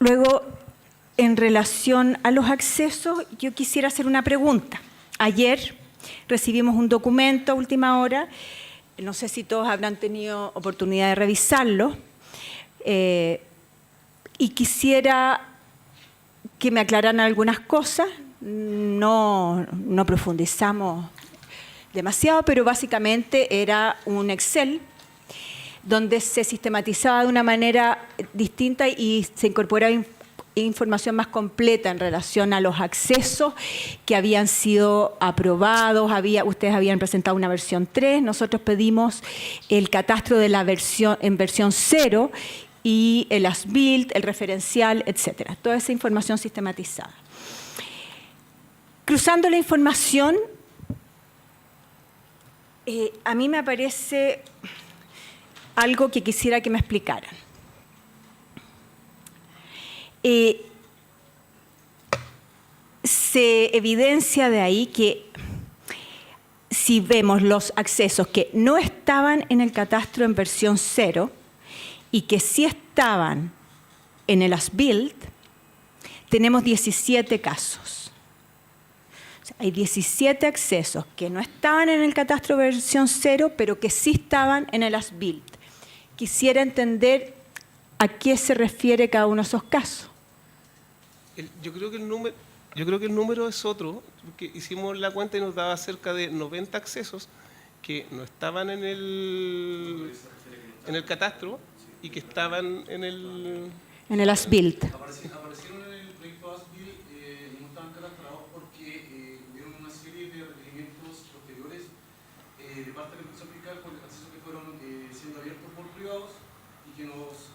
Luego, en relación a los accesos, yo quisiera hacer una pregunta. Ayer recibimos un documento a última hora, no sé si todos habrán tenido oportunidad de revisarlo, y quisiera que me aclararan algunas cosas. No profundizamos demasiado, pero básicamente era un Excel donde se sistematizaba de una manera distinta y se incorporaba información más completa en relación a los accesos que habían sido aprobados. Ustedes habían presentado una versión 3, nosotros pedimos el catastro de la en versión 0 y el as-built, el referencial, etcétera. Toda esa información sistematizada. Cruzando la información, a mí me aparece algo que quisiera que me explicaran. Se evidencia de ahí que si vemos los accesos que no estaban en el catastro en versión 0 y que sí estaban en el as-built, tenemos 17 casos. O sea, hay 17 accesos que no estaban en el catastro versión 0, pero que sí estaban en el as-built. Quisiera entender a qué se refiere cada uno de esos casos. Yo creo que el número es otro, porque hicimos la cuenta y nos daba cerca de 90 accesos que no estaban en el catastro y que estaban en el as-built. Aparecieron en el proyecto as-built y no estaban catastrados porque hubieron una serie de requerimientos posteriores de parte de la Comisión Fiscal con accesos que fueron siendo abiertos por privados y que nos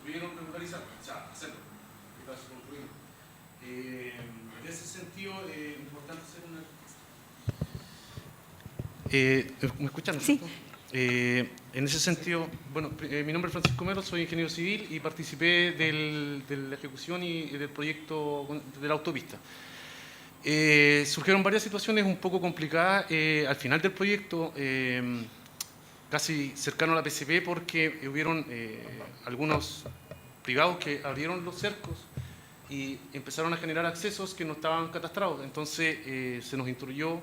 tuvieron que regularizar, o sea, hacerlo. En ese sentido, es importante hacer una... ¿Me escuchan? Sí. En ese sentido, bueno, mi nombre es Francisco Mero, soy ingeniero civil y participé de la ejecución y del proyecto de la autopista. Surgieron varias situaciones un poco complicadas al final del proyecto, casi cercano a la PCP, porque hubieron algunos privados que abrieron los cercos y empezaron a generar accesos que no estaban catastrados. Entonces se nos instruyó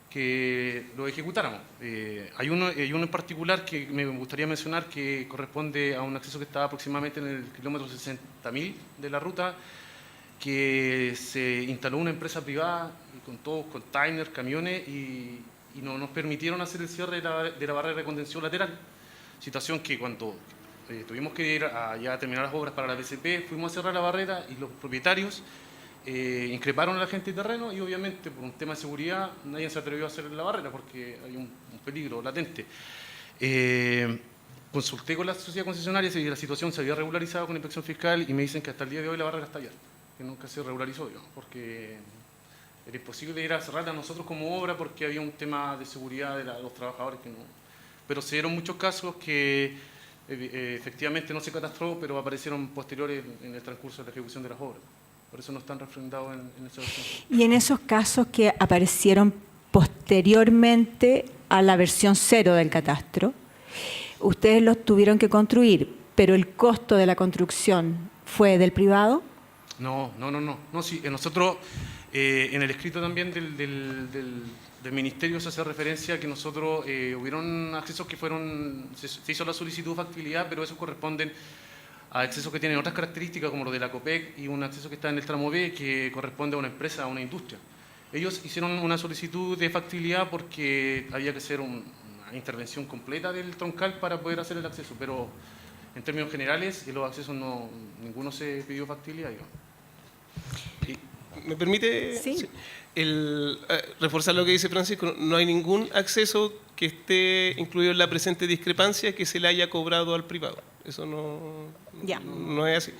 que lo ejecutáramos. Hay uno en particular que me gustaría mencionar que corresponde a un acceso que estaba aproximadamente en el kilómetro 60.000 de la ruta, que se instaló una empresa privada con todos containers, camiones y no nos permitieron hacer el cierre de la barrera de contención lateral. Situación que cuando tuvimos que ir a terminar las obras para la PCP, fuimos a cerrar la barrera y los propietarios increparon a la gente de terreno y obviamente por un tema de seguridad nadie se atrevió a hacer la barrera porque hay un peligro latente. Consulté con la sociedad concesionaria si la situación se había regularizado con la inspección fiscal y me dicen que hasta el día de hoy la barrera está abierta, que nunca se regularizó, digamos, porque era imposible ir a cerrarla nosotros como obra porque había un tema de seguridad de los trabajadores que no. Pero se dieron muchos casos que efectivamente no se catastró, pero aparecieron posteriores en el transcurso de la ejecución de las obras. Por eso no están refrendados en esa versión. Y en esos casos que aparecieron posteriormente a la versión 0 del catastro, ustedes los tuvieron que construir, pero el costo de la construcción fue del privado. No, sí, nosotros, en el escrito también del Ministerio se hace referencia a que nosotros hubieron accesos que se hizo la solicitud de factibilidad, pero esos corresponden a accesos que tienen otras características, como lo de la COPEC, y un acceso que está en el tramo B, que corresponde a una empresa, a una industria. Ellos hicieron una solicitud de factibilidad porque había que hacer una intervención completa del troncal para poder hacer el acceso, pero en términos generales, los accesos ninguno se pidió factibilidad, digamos. ¿Me permite? Sí. Reforzar lo que dice Francisco, no hay ningún acceso que esté incluido en la presente discrepancia que se le haya cobrado al privado. Eso no es así.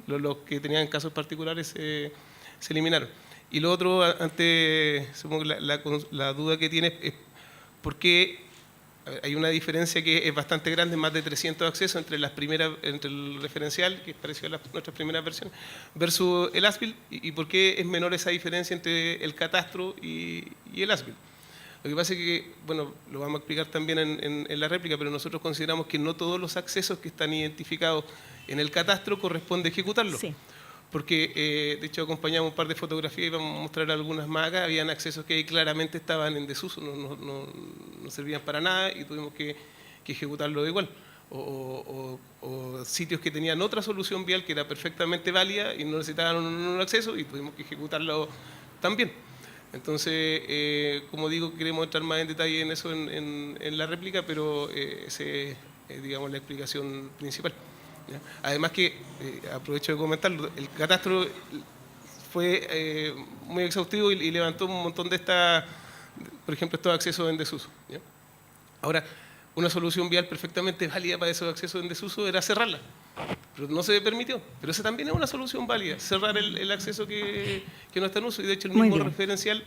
Los que tenían casos particulares se eliminaron. Y lo otro, antes, supongo que la duda que tiene es por qué hay una diferencia que es bastante grande, más de 300 accesos entre el referencial, que es parecido a nuestras primeras versiones, versus el as-built, y por qué es menor esa diferencia entre el catastro y el as-built. Lo que pasa es que, bueno, lo vamos a explicar también en la réplica, pero nosotros consideramos que no todos los accesos que están identificados en el catastro corresponde ejecutarlos. Sí. Porque, de hecho, acompañamos un par de fotografías y vamos a mostrar algunas más acá. Habían accesos que claramente estaban en desuso, no servían para nada y tuvimos que ejecutarlo igual. O sitios que tenían otra solución vial que era perfectamente válida y no necesitaban un acceso y tuvimos que ejecutarlo también. Entonces, como digo, queremos entrar más en detalle en eso en la réplica, pero esa es, digamos, la explicación principal. ¿Ya? Además que, aprovecho de comentarlo, el catastro fue muy exhaustivo y levantó un montón de por ejemplo, estos accesos en desuso. ¿Ya? Ahora, una solución vial perfectamente válida para esos accesos en desuso era cerrarla, pero no se permitió. Pero esa también es una solución válida, cerrar el acceso que no está en uso, y de hecho el mismo referencial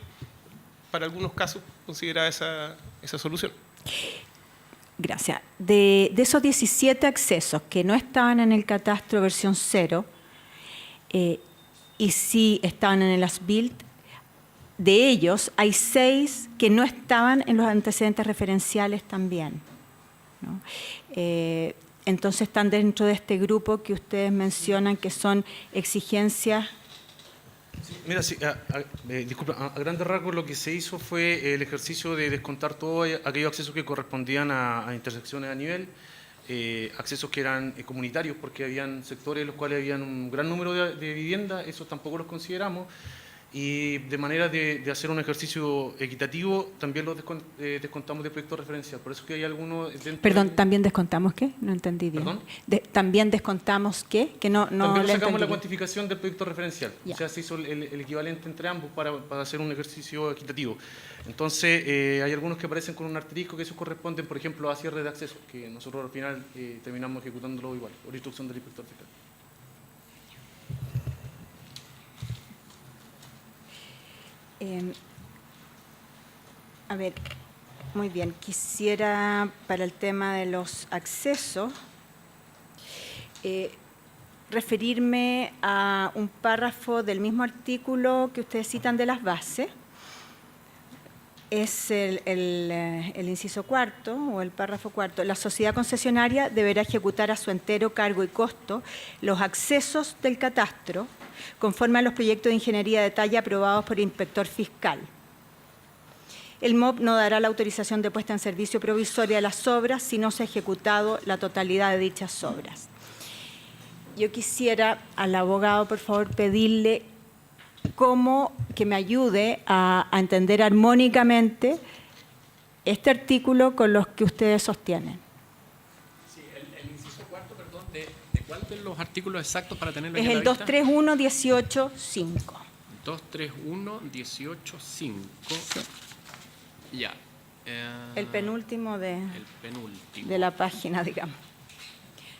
para algunos casos considera esa solución. Gracias. De esos 17 accesos que no estaban en el catastro versión 0 y sí estaban en el as-built, de ellos hay 6 que no estaban en los antecedentes referenciales también, ¿no? Entonces están dentro de este grupo que ustedes mencionan que son exigencias. Mira, sí, disculpa, a grandes rasgos lo que se hizo fue el ejercicio de descontar todos aquellos accesos que correspondían a intersecciones a nivel, accesos que eran comunitarios, porque habían sectores en los cuales habían un gran número de viviendas, esos tampoco los consideramos, y de manera de hacer un ejercicio equitativo también los descontamos de proyecto referencial. Por eso que hay algunos... Perdón, ¿también descontamos qué? No entendí bien. ¿Perdón? ¿También descontamos qué? Que no también le sacamos entendí la bien. cuantificación del proyecto referencial. Ya. O sea, se hizo el equivalente entre ambos para hacer un ejercicio equitativo. Entonces, hay algunos que aparecen con un asterisco que esos corresponden, por ejemplo, a cierre de acceso, que nosotros al final terminamos ejecutándolo igual, por instrucción del inspector fiscal. A ver, muy bien. Quisiera, para el tema de los accesos, referirme a un párrafo del mismo artículo que ustedes citan de las bases. Es el inciso 4 o el párrafo 4. La sociedad concesionaria deberá ejecutar a su entero cargo y costo los accesos del catastro conforme a los proyectos de ingeniería de detalle aprobados por el inspector fiscal. El MOP no dará la autorización de puesta en servicio provisoria de las obras si no se ha ejecutado la totalidad de dichas obras. Yo quisiera al abogado, por favor, pedirle que me ayude a entender armónicamente este artículo con los que ustedes sostienen. Sí, el inciso 4, perdón, ¿de cuál de los artículos exactos para tenerlo Es en el la vista? 231.18.5. 231 185. Ya. El penúltimo El penúltimo. de la página, digamos.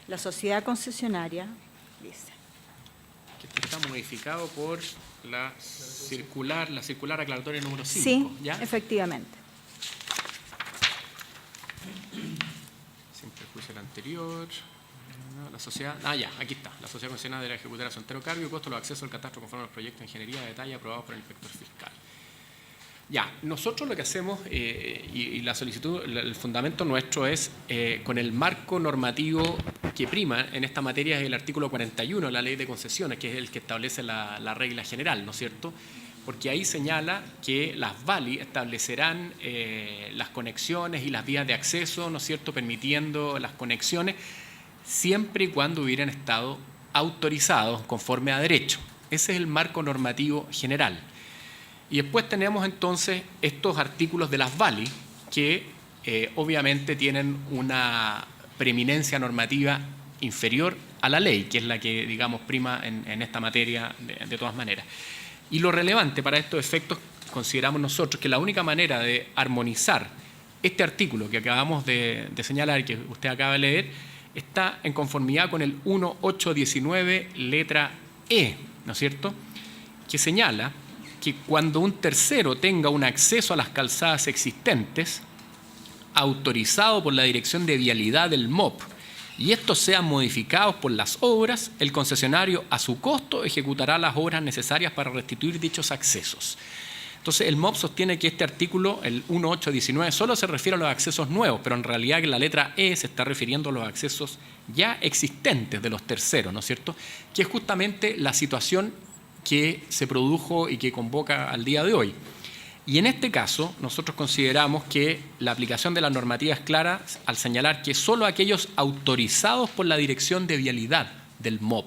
La sociedad concesionaria dice. Que esto está modificado por la circular aclaratoria número 5. Sí, ¿ya? efectivamente. Sin perjuicio del anterior. La sociedad, ya, aquí está. La sociedad concesionaria deberá ejecutar a su entero cargo y costo los accesos al catastro conforme a los proyectos de ingeniería de detalle aprobados por el inspector fiscal. Ya, nosotros lo que hacemos, y la solicitud, el fundamento nuestro es, con el marco normativo que prima en esta materia es el artículo 41 de la Ley de Concesiones, que es el que establece la regla general, ¿no es cierto? Porque ahí señala que las VALI establecerán las conexiones y las vías de acceso, ¿no es cierto?, permitiendo las conexiones siempre y cuando hubieran estado autorizados conforme a derecho. Ese es el marco normativo general. Y después tenemos entonces estos artículos de las VALI que obviamente tienen una preeminencia normativa inferior a la ley, que es la que, digamos, prima en esta materia de todas maneras. Y lo relevante para estos efectos, consideramos nosotros que la única manera de armonizar este artículo que acabamos de señalar, que usted acaba de leer, está en conformidad con el 1819 letra E, ¿no es cierto?, que señala que cuando un tercero tenga un acceso a las calzadas existentes, autorizado por la Dirección de Vialidad del MOP, y estos sean modificados por las obras, el concesionario a su costo ejecutará las obras necesarias para restituir dichos accesos. Entonces, el MOP sostiene que este artículo, el 1819, solo se refiere a los accesos nuevos, pero en realidad que la letra E se está refiriendo a los accesos ya existentes de los terceros, ¿no es cierto?, que es justamente la situación que se produjo y que convoca al día de hoy. Y en este caso, nosotros consideramos que la aplicación de la normativa es clara al señalar que solo aquellos autorizados por la Dirección de Vialidad del MOP,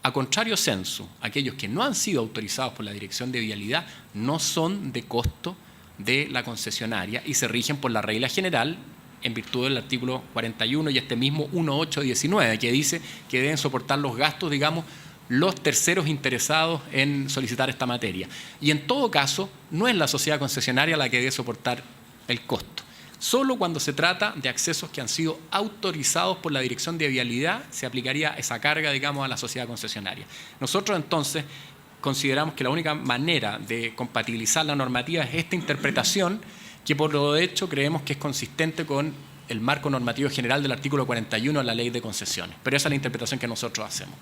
a contrario sensu, aquellos que no han sido autorizados por la Dirección de Vialidad no son de costo de la concesionaria y se rigen por la regla general en virtud del artículo 41 y este mismo 1819, que dice que deben soportar los gastos, digamos, los terceros interesados en solicitar esta materia. Y en todo caso, no es la sociedad concesionaria la que debe soportar el costo. Solo cuando se trata de accesos que han sido autorizados por la Dirección de Vialidad se aplicaría esa carga, digamos, a la sociedad concesionaria. Nosotros entonces consideramos que la única manera de compatibilizar la normativa es esta interpretación, que por lo de hecho creemos que es consistente con el marco normativo general del artículo 41 de la Ley de Concesiones. Pero esa es la interpretación que nosotros hacemos.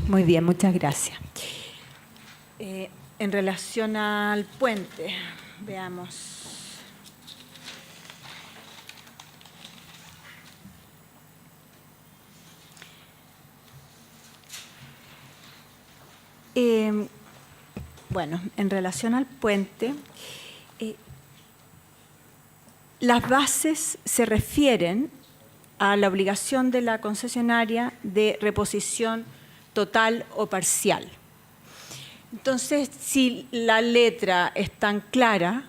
Muy bien, muchas gracias. En relación al puente, veamos. Bueno, en relación al puente, las bases se refieren a la obligación de la concesionaria de reposición total o parcial. Entonces, si la letra es tan clara,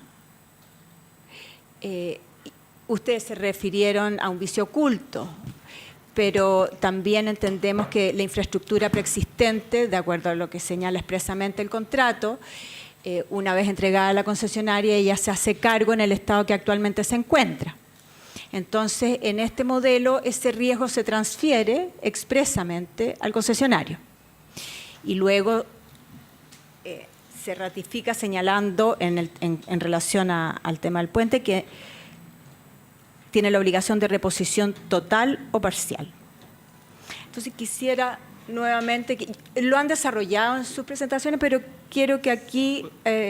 ustedes se refirieron a un vicio oculto, pero también entendemos que la infraestructura preexistente, de acuerdo a lo que señala expresamente el contrato, una vez entregada a la concesionaria, ella se hace cargo en el estado que actualmente se encuentra. Entonces, en este modelo, ese riesgo se transfiere expresamente al concesionario. Y luego se ratifica señalando en relación al tema del puente que tiene la obligación de reposición total o parcial. Entonces, quisiera nuevamente, que lo han desarrollado en sus presentaciones, pero quiero que aquí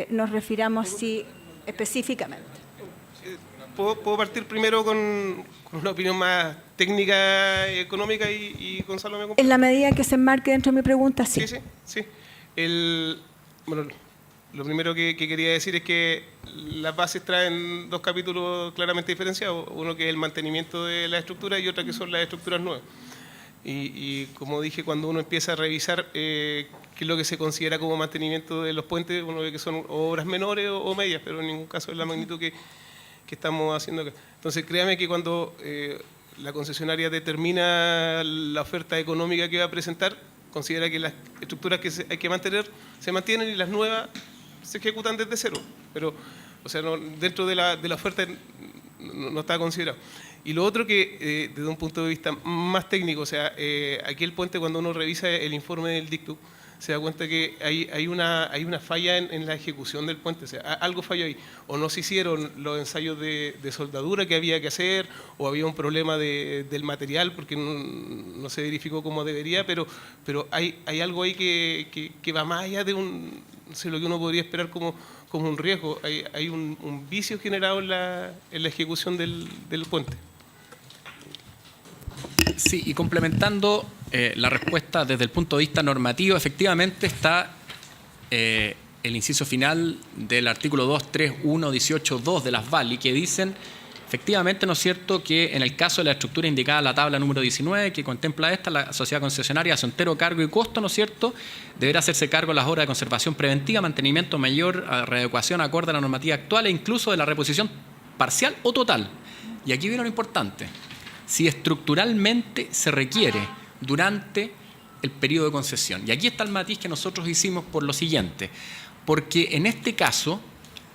nos refiramos así específicamente. ¿Puedo partir primero con una opinión más técnica y económica y Gonzalo me acompaña? En la medida que se enmarque dentro de mi pregunta, sí. Sí. Bueno, lo primero que quería decir es que las bases traen dos capítulos claramente diferenciados. Uno que es el mantenimiento de la estructura y otra que son las estructuras nuevas. Y como dije, cuando uno empieza a revisar qué es lo que se considera como mantenimiento de los puentes, uno ve que son obras menores o medias, pero en ningún caso es la magnitud que estamos haciendo acá. Entonces, créame que cuando la concesionaria determina la oferta económica que va a presentar, considera que las estructuras que hay que mantener se mantienen y las nuevas se ejecutan desde cero. Pero, o sea, dentro de la oferta no está considerado. Y lo otro que, desde un punto de vista más técnico, o sea, aquí el puente, cuando uno revisa el informe del DICTU, se da cuenta que hay una falla en la ejecución del puente, o sea, algo falló ahí. O no se hicieron los ensayos de soldadura que había que hacer, o había un problema del material porque no se verificó como debería, pero hay algo ahí que va más allá de no sé, lo que uno podría esperar como un riesgo. Hay un vicio generado en la ejecución del puente. Sí, y complementando la respuesta desde el punto de vista normativo, efectivamente está el inciso final del artículo 231.18.2 de las VALI, que dicen, efectivamente, ¿no es cierto?, que en el caso de la estructura indicada en la tabla número 19, que contempla esta, la sociedad concesionaria a su entero cargo y costo, ¿no es cierto?, deberá hacerse cargo de las obras de conservación preventiva, mantenimiento mayor, readecuación acorde a la normativa actual e incluso de la reposición parcial o total. Y aquí viene lo importante. Si estructuralmente se requiere durante el periodo de concesión. Y aquí está el matiz que nosotros hicimos por lo siguiente, porque en este caso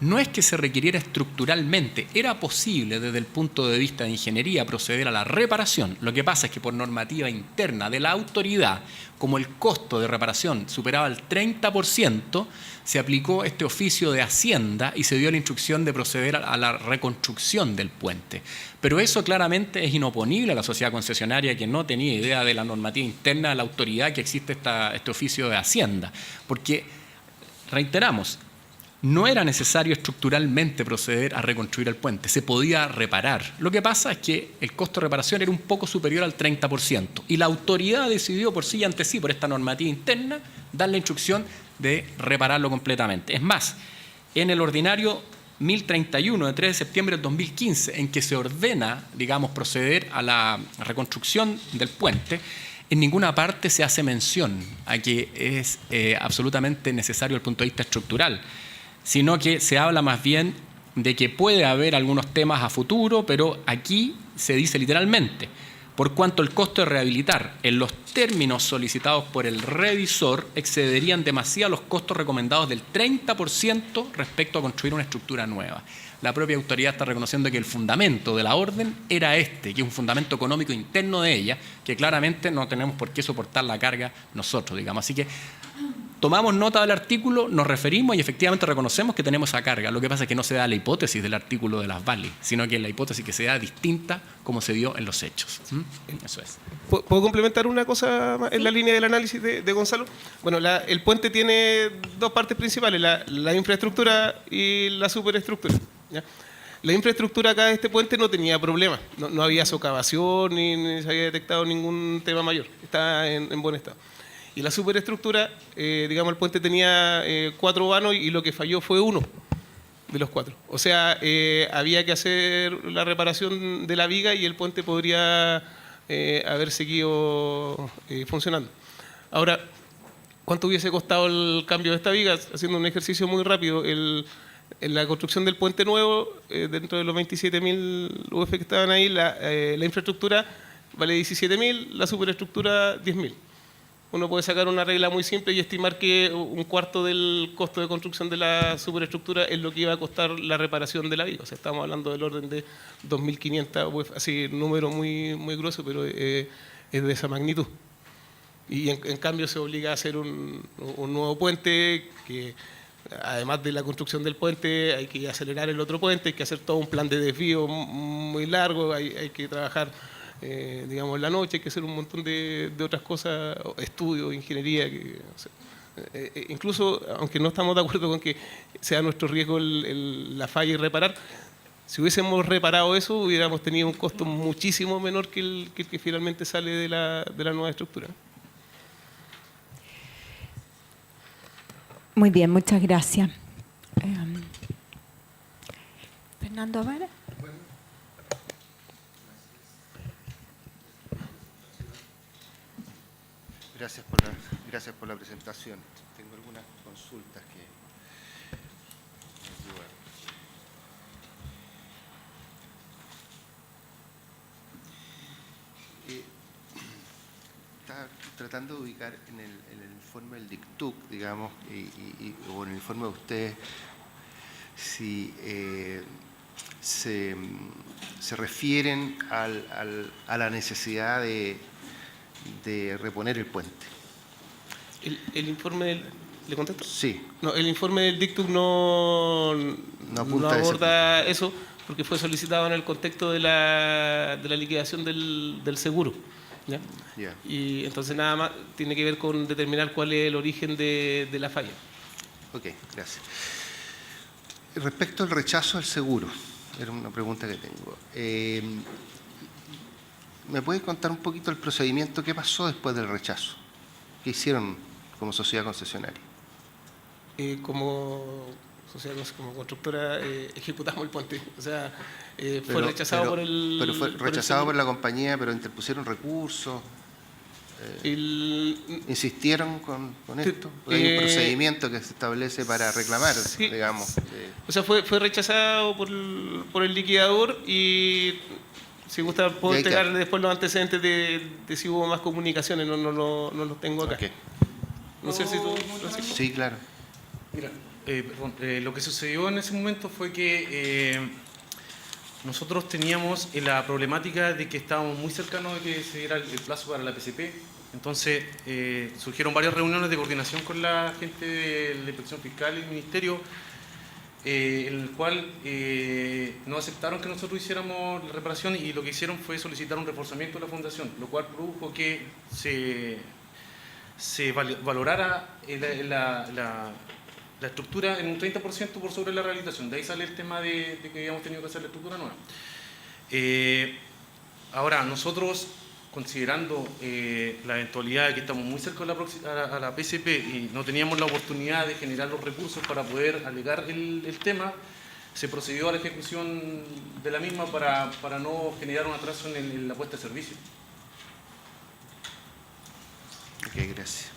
no es que se requiriera estructuralmente, era posible desde el punto de vista de ingeniería proceder a la reparación. Lo que pasa es que por normativa interna de la autoridad, como el costo de reparación superaba el 30%, se aplicó este oficio de Hacienda y se dio la instrucción de proceder a la reconstrucción del puente. Pero eso claramente es inoponible a la sociedad concesionaria, que no tenía idea de la normativa interna de la autoridad que existe este oficio de Hacienda. Porque, reiteramos, no era necesario estructuralmente proceder a reconstruir el puente, se podía reparar. Lo que pasa es que el costo de reparación era un poco superior al 30% y la autoridad decidió por sí y ante sí, por esta normativa interna, dar la instrucción de repararlo completamente. Es más, en el ordinario 1031 de 3 de septiembre del 2015, en que se ordena, digamos, proceder a la reconstrucción del puente, en ninguna parte se hace mención a que es absolutamente necesario desde el punto de vista estructural, sino que se habla más bien de que puede haber algunos temas a futuro, pero aquí se dice literalmente, por cuanto el costo de rehabilitar en los términos solicitados por el revisor excederían demasiado los costos recomendados del 30% respecto a construir una estructura nueva. La propia autoridad está reconociendo que el fundamento de la orden era que es un fundamento económico interno de ella, que claramente no tenemos por qué soportar la carga nosotros, digamos. Así que tomamos nota del artículo, nos referimos y efectivamente reconocemos que tenemos esa carga. Lo que pasa es que no se da la hipótesis del artículo de las VALI, sino que la hipótesis que se da distinta como se dio en los hechos. Eso es. ¿Puedo complementar una cosa en la línea del análisis de Gonzalo? Bueno, el puente tiene dos partes principales, la infraestructura y la superestructura, ¿ya? La infraestructura acá de este puente no tenía problemas, no había socavación ni se había detectado ningún tema mayor, está en buen estado. Y la superestructura, digamos, el puente tenía 4 vanos y lo que falló fue uno de los 4. O sea, había que hacer la reparación de la viga y el puente podría haber seguido funcionando. Ahora, ¿cuánto hubiese costado el cambio de esta viga? Haciendo un ejercicio muy rápido, en la construcción del puente nuevo, dentro de los 27.000 UF que estaban ahí, la infraestructura vale 17.000, la superestructura 10.000. Uno puede sacar una regla muy simple y estimar que un cuarto del costo de construcción de la superestructura es lo que iba a costar la reparación de la viga. O sea, estamos hablando del orden de 2.500, así, número muy, muy grueso, pero es de esa magnitud. Y en cambio se obliga a hacer un nuevo puente que, además de la construcción del puente, hay que acelerar el otro puente, hay que hacer todo un plan de desvío muy largo, hay que trabajar, digamos, en la noche, hay que hacer un montón de otras cosas, estudios, ingeniería, o sea, incluso, aunque no estamos de acuerdo con que sea nuestro riesgo la falla y reparar, si hubiésemos reparado eso, hubiéramos tenido un costo muchísimo menor que el que finalmente sale de la nueva estructura. Muy bien, muchas gracias. Fernando Avara. Gracias por la presentación. Tengo algunas consultas que me ayudan. tratando de ubicar en el informe del DICTUC, digamos, o en el informe de ustedes, si se refieren a la necesidad de reponer el puente. El informe del... ¿Le contesto? Sí. No, el informe del DICTUC no apunta a ese aborda eso, porque fue solicitado en el contexto de la liquidación del seguro. ¿Ya? Ya. Y entonces nada más tiene que ver con determinar cuál es el origen de la falla. Ok, gracias. Respecto al rechazo al seguro, era una pregunta que tengo. ¿Me puede contar un poquito el procedimiento? ¿Qué pasó después del rechazo? ¿Qué hicieron como sociedad concesionaria? Como constructora ejecutamos el puente. O sea, fue rechazado por el... Pero fue rechazado por la compañía, pero interpusieron recursos. ¿Insistieron con esto? Porque hay un procedimiento que se establece para reclamar, sí, digamos. O sea, fue rechazado por el liquidador y, si gusta, puedo entregarle después los antecedentes de si hubo más comunicaciones, no los tengo acá. Okay. No sé si tú... Sí, claro. Mira, lo que sucedió en ese momento fue que nosotros teníamos la problemática de que estábamos muy cercanos de que se diera el plazo para la PCP. Entonces surgieron varias reuniones de coordinación con la gente de la Inspección Fiscal y el Ministerio, en el cual no aceptaron que nosotros hiciéramos la reparación, y lo que hicieron fue solicitar un reforzamiento de la fundación, lo cual produjo que se valorara la estructura en un 30% por sobre la rehabilitación. De ahí sale el tema de que habíamos tenido que hacer la estructura nueva. Ahora, nosotros, considerando la eventualidad de que estamos muy cerca a la PCP y no teníamos la oportunidad de generar los recursos para poder alegar el tema, se procedió a la ejecución de la misma para no generar un atraso en la puesta de servicio. Ok, gracias.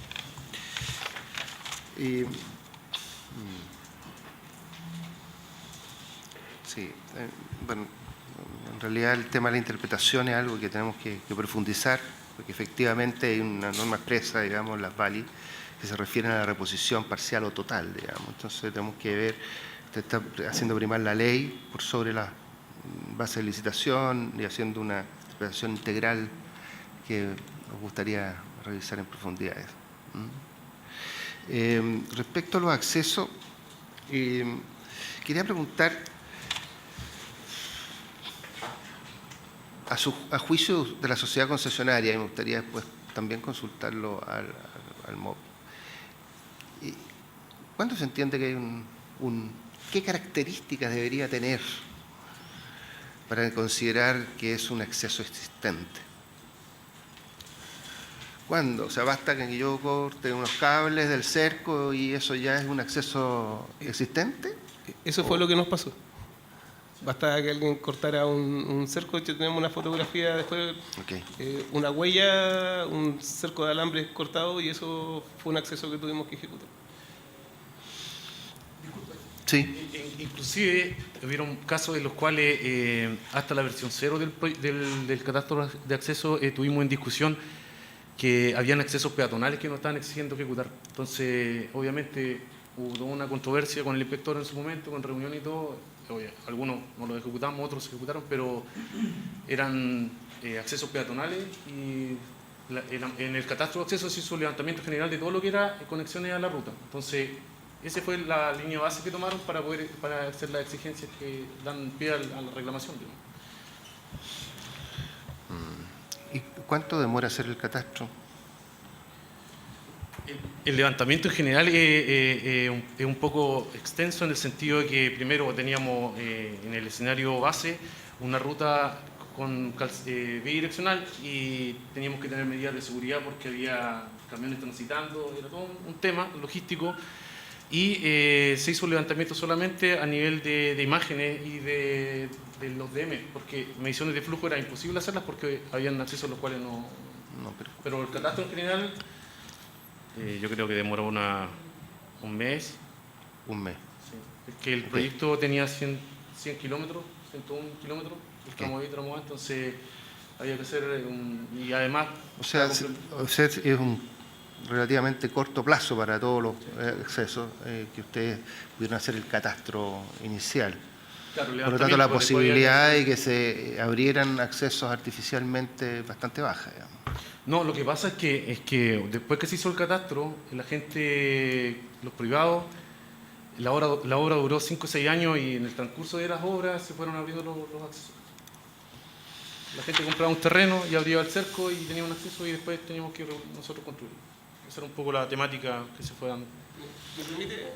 Sí, bueno, en realidad el tema de la interpretación es algo que tenemos que profundizar, porque efectivamente hay una norma expresa, digamos, las VALI, que se refieren a la reposición parcial o total, digamos. Entonces tenemos que ver, se está haciendo primar la ley por sobre la base de licitación y haciendo una interpretación integral que nos gustaría revisar en profundidad. Respecto a los accesos, quería preguntar, a juicio de la sociedad concesionaria, y me gustaría después también consultarlo al MOB, ¿cuándo se entiende que hay qué características debería tener para considerar que es un acceso existente? ¿Cuándo? O sea, basta que yo corte unos cables del cerco y eso ya es un acceso existente. Eso fue lo que nos pasó. Basta que alguien cortara un cerco. De hecho, tenemos una fotografía después, una huella, un cerco de alambre cortado, y eso fue un acceso que tuvimos que ejecutar. Sí. Inclusive hubieron casos en los cuales hasta la versión 0 del catastro de acceso tuvimos en discusión que habían accesos peatonales que no estaban exigiendo ejecutar. Entonces, obviamente, hubo una controversia con el inspector en su momento, con reunión y todo. Algunos no los ejecutamos, otros se ejecutaron, pero eran accesos peatonales, y en el catastro de acceso se hizo un levantamiento general de todo lo que era conexiones a la ruta. Entonces, esa fue la línea base que tomaron para hacer las exigencias que dan pie a la reclamación, digamos. ¿Y cuánto demora hacer el catastro? El levantamiento en general es un poco extenso, en el sentido de que primero teníamos en el escenario base una ruta con bidireccional, y teníamos que tener medidas de seguridad porque había camiones transitando, era todo un tema logístico, y se hizo un levantamiento solamente a nivel de imágenes y de los DM, porque mediciones de flujo era imposible hacerlas porque habían accesos a los cuales no. Pero el catastro en general, yo creo que demoró un mes. Un mes. Sí. Es que el proyecto tenía 100 kilómetros, 101 kilómetros, el tramo ahí, tramo A, entonces había que hacer y además... O sea, es un relativamente corto plazo para todos los accesos que ustedes pudieron hacer el catastro inicial. Claro, Por lo tanto, la posibilidad de que se abrieran accesos artificialmente es bastante baja, digamos. No, lo que pasa es que después que se hizo el catastro, la gente, los privados, la obra duró 5 o 6 años y en el transcurso de las obras se fueron abriendo los accesos. La gente compraba un terreno y abría el cerco y tenía un acceso y después teníamos que nosotros construir. Esa era un poco la temática que se fue dando. ¿Me permite?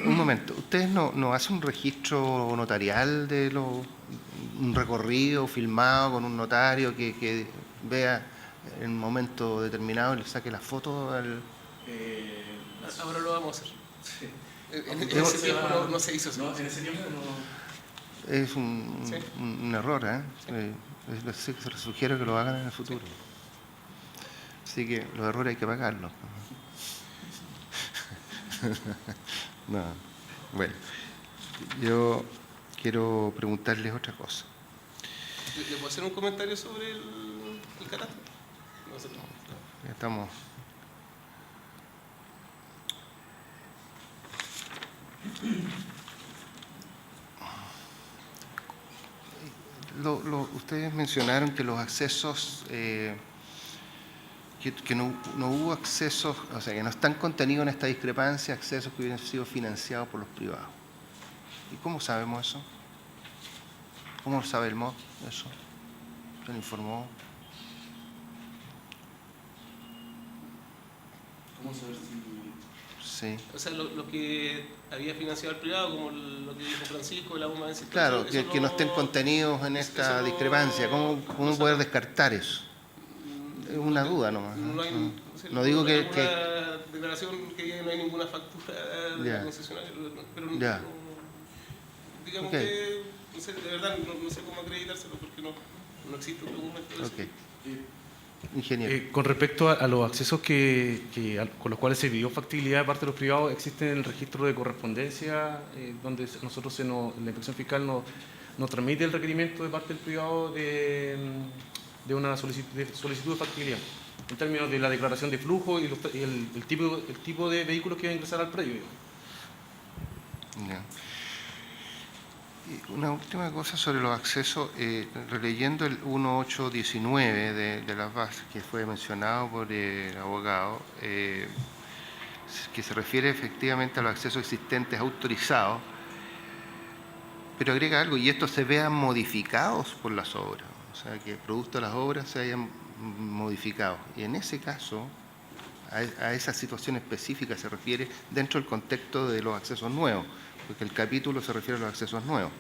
Un momento, ¿ustedes no hacen un registro notarial de un recorrido filmado con un notario que vea en un momento determinado y le saque la foto al... Ahora lo vamos a hacer. Sí. En ese tiempo no se hizo eso. No, en ese tiempo no... Es un error, ¿eh? Se les sugiere que lo hagan en el futuro. Así que los errores hay que pagarlos. No. Bueno, yo quiero preguntarles otra cosa. ¿Le puedo hacer un comentario sobre el catastro? Ya estamos. Ustedes mencionaron que los accesos, que no hubo accesos, o sea, que no están contenidos en esta discrepancia accesos que hubieran sido financiados por los privados. ¿Y cómo sabemos eso? ¿Cómo lo sabe el MOD eso? ¿Se le informó? ¿Cómo saber si...? Sí. O sea, lo que había financiado el privado, como lo que dijo Francisco, la bomba de encima. Claro, que no estén contenidos en esta discrepancia. ¿Cómo poder descartar eso? Es una duda nomás. No digo que... declaración que no hay ninguna factura de la concesionaria, pero digamos que, no sé, de verdad, no sé cómo acreditárselo porque no existe un documento de eso. Okay. Ingeniero. Con respecto a los accesos con los cuales se pidió factibilidad de parte de los privados, existe en el registro de correspondencia, donde nosotros la inspección fiscal nos transmite el requerimiento de parte del privado de una solicitud de factibilidad, en términos de la declaración de flujo y el tipo de vehículos que va a ingresar al predio. Yeah. Una última cosa sobre los accesos, releyendo el 1819 de las bases que fue mencionado por el abogado, que se refiere efectivamente a los accesos existentes autorizados, pero agrega algo, y estos se vean modificados por las obras, o sea, que producto de las obras se hayan modificado. Y en ese caso, a esa situación específica se refiere dentro del contexto de los accesos nuevos, porque el capítulo se refiere a los accesos nuevos.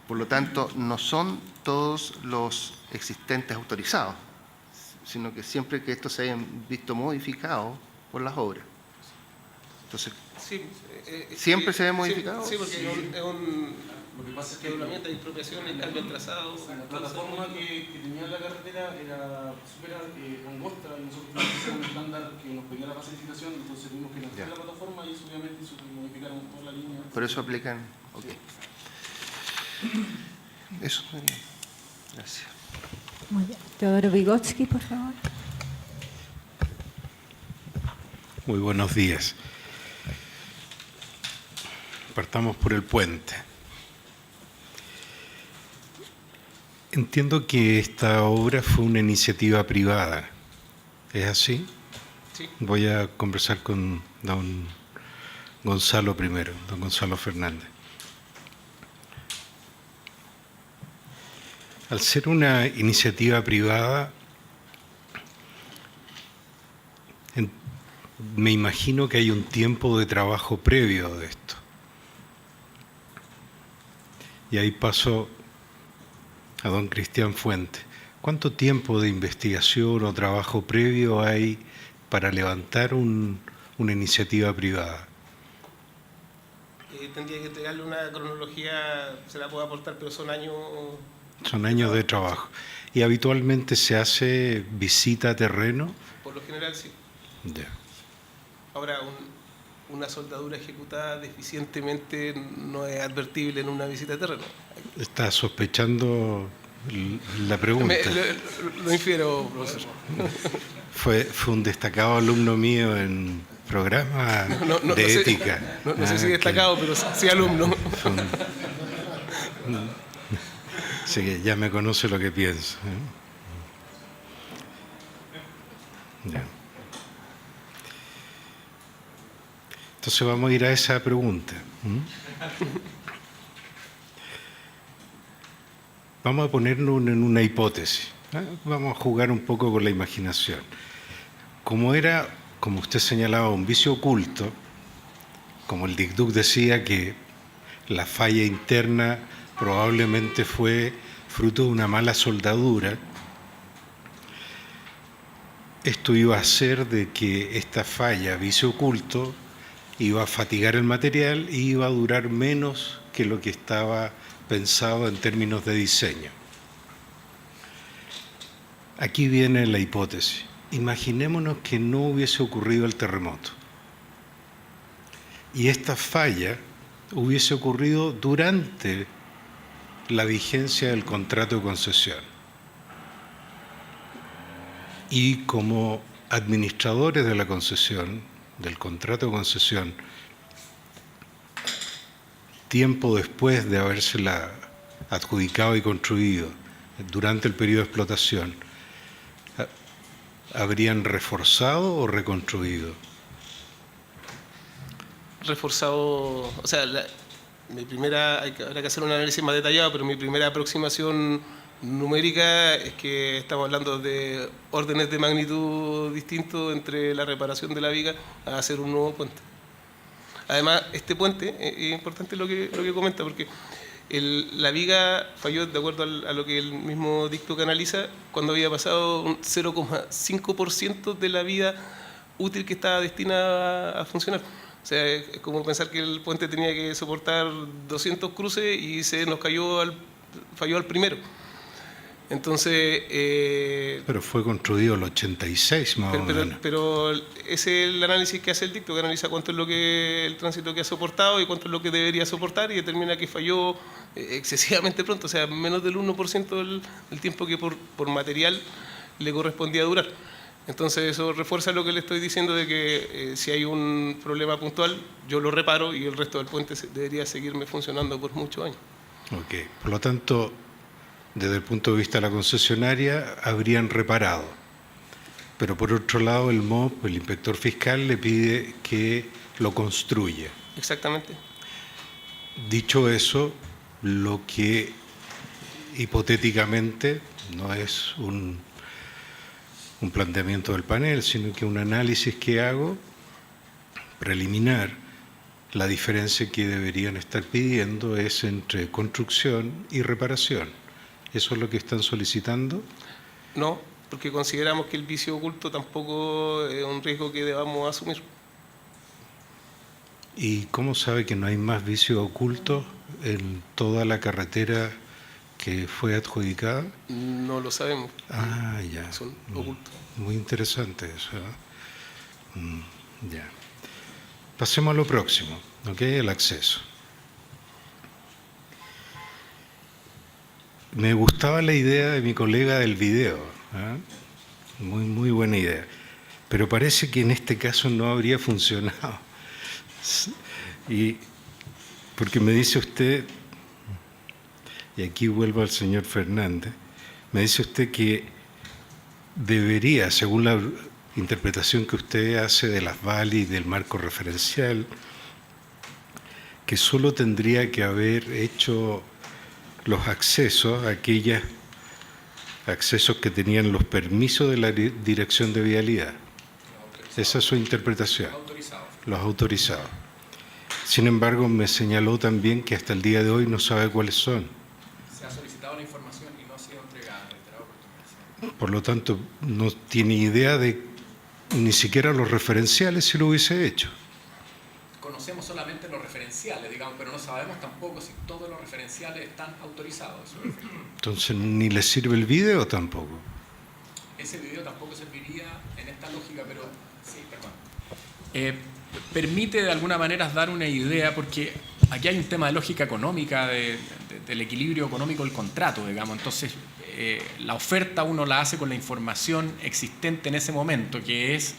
Por lo tanto, no son todos los existentes autorizados, sino que siempre que estos se hayan visto modificados por las obras. Entonces, Sí, ¿siempre se ve modificado? Sí, porque es un Lo que pasa es que regulamiento de expropiación, el cambio de trazado. la plataforma que tenía la carretera era súper angosta y nosotros teníamos un estándar que nos pedía la pacificación, entonces tuvimos que lanzar la plataforma y eso obviamente modificaron toda la línea. Por eso aplican. Ok. Eso. Gracias. Muy bien. Teodoro Vygotsky, por favor. Muy buenos días. Partamos por el puente. Entiendo que esta obra fue una iniciativa privada. ¿Es así? Sí. Voy a conversar con don Gonzalo primero, don Gonzalo Fernández. Al ser una iniciativa privada, me imagino que hay un tiempo de trabajo previo de esto. Y ahí paso a don Cristian Fuente. ¿Cuánto tiempo de investigación o trabajo previo hay para levantar una iniciativa privada? Tendría que entregarle una cronología, se la puedo aportar, pero son años... Son años de trabajo. ¿Y habitualmente se hace visita a terreno? Por lo general, sí. Ya. Ahora, una soldadura ejecutada deficientemente no es advertible en una visita de terreno. Está sospechando la pregunta. Lo infiero, profesor. Fue un destacado alumno mío en programa de ética. No sé si destacado, pero sí alumno. Así que ya me conoce lo que pienso. Ya. Entonces vamos a ir a esa pregunta. Vamos a ponernos en una hipótesis. Vamos a jugar un poco con la imaginación. Como era, como usted señalaba, un vicio oculto, como el Dicduc decía que la falla interna probablemente fue fruto de una mala soldadura, esto iba a hacer de que esta falla, vicio oculto, iba a fatigar el material y iba a durar menos que lo que estaba pensado en términos de diseño. Aquí viene la hipótesis. Imaginémonos que no hubiese ocurrido el terremoto y esta falla hubiese ocurrido durante la vigencia del contrato de concesión. Y como administradores de la concesión, del contrato de concesión, tiempo después de habérsela adjudicado y construido, durante el periodo de explotación, ¿habrían reforzado o reconstruido? Reforzado, o sea, habrá que hacer un análisis más detallado, pero mi primera aproximación numérica es que estamos hablando de órdenes de magnitud distintos entre la reparación de la viga a hacer un nuevo puente. Además, este puente, es importante lo que comenta, porque la viga falló, de acuerdo a lo que el mismo Dicduc analiza, cuando había pasado un 0,5% de la vida útil que estaba destinada a funcionar. O sea, es como pensar que el puente tenía que soportar 200 cruces y se nos falló al primero. Entonces... pero fue construido el 86 más o menos. Pero ese es el análisis que hace el Dicduc, que analiza cuánto es el tránsito que ha soportado y cuánto es lo que debería soportar y determina que falló excesivamente pronto, o sea, menos del 1% del tiempo que por material le correspondía durar. Entonces eso refuerza lo que le estoy diciendo de que si hay un problema puntual, yo lo reparo y el resto del puente debería seguirme funcionando por muchos años. Ok, por lo tanto, desde el punto de vista de la concesionaria, habrían reparado. Pero por otro lado, el MOP, el inspector fiscal, le pide que lo construya. Exactamente. Dicho eso, lo que hipotéticamente no es un planteamiento del panel, sino que un análisis que hago preliminar, la diferencia que deberían estar pidiendo es entre construcción y reparación. ¿Eso es lo que están solicitando? No, porque consideramos que el vicio oculto tampoco es un riesgo que debamos asumir. ¿Y cómo sabe que no hay más vicio oculto en toda la carretera que fue adjudicada? No lo sabemos. Ah, ya. Son ocultos. Muy interesante eso. Ya. Pasemos a lo próximo, ¿ok? El acceso. Me gustaba la idea de mi colega del video. Muy, muy buena idea. Pero parece que en este caso no habría funcionado. Y porque me dice usted, y aquí vuelvo al señor Fernández, me dice usted que debería, según la interpretación que usted hace de las VALI y del marco referencial, que solo tendría que haber hecho los accesos, aquellos accesos que tenían los permisos de la Dirección de Vialidad. Esa es su interpretación. Los autorizados. Sin embargo, me señaló también que hasta el día de hoy no sabe cuáles son. Se ha solicitado la información y no ha sido entregada en reiteradas oportunidades. Por lo tanto, no tiene idea de ni siquiera los referenciales si lo hubiese hecho. Conocemos solamente los referenciales, digamos, pero no sabemos tampoco si todos los referenciales están autorizados. Entonces, ni le sirve el video tampoco. Ese video tampoco serviría en esta lógica, pero sí, perdón. permite de alguna manera dar una idea, porque aquí hay un tema de lógica económica, del equilibrio económico del contrato, digamos. Entonces, la oferta uno la hace con la información existente en ese momento, que es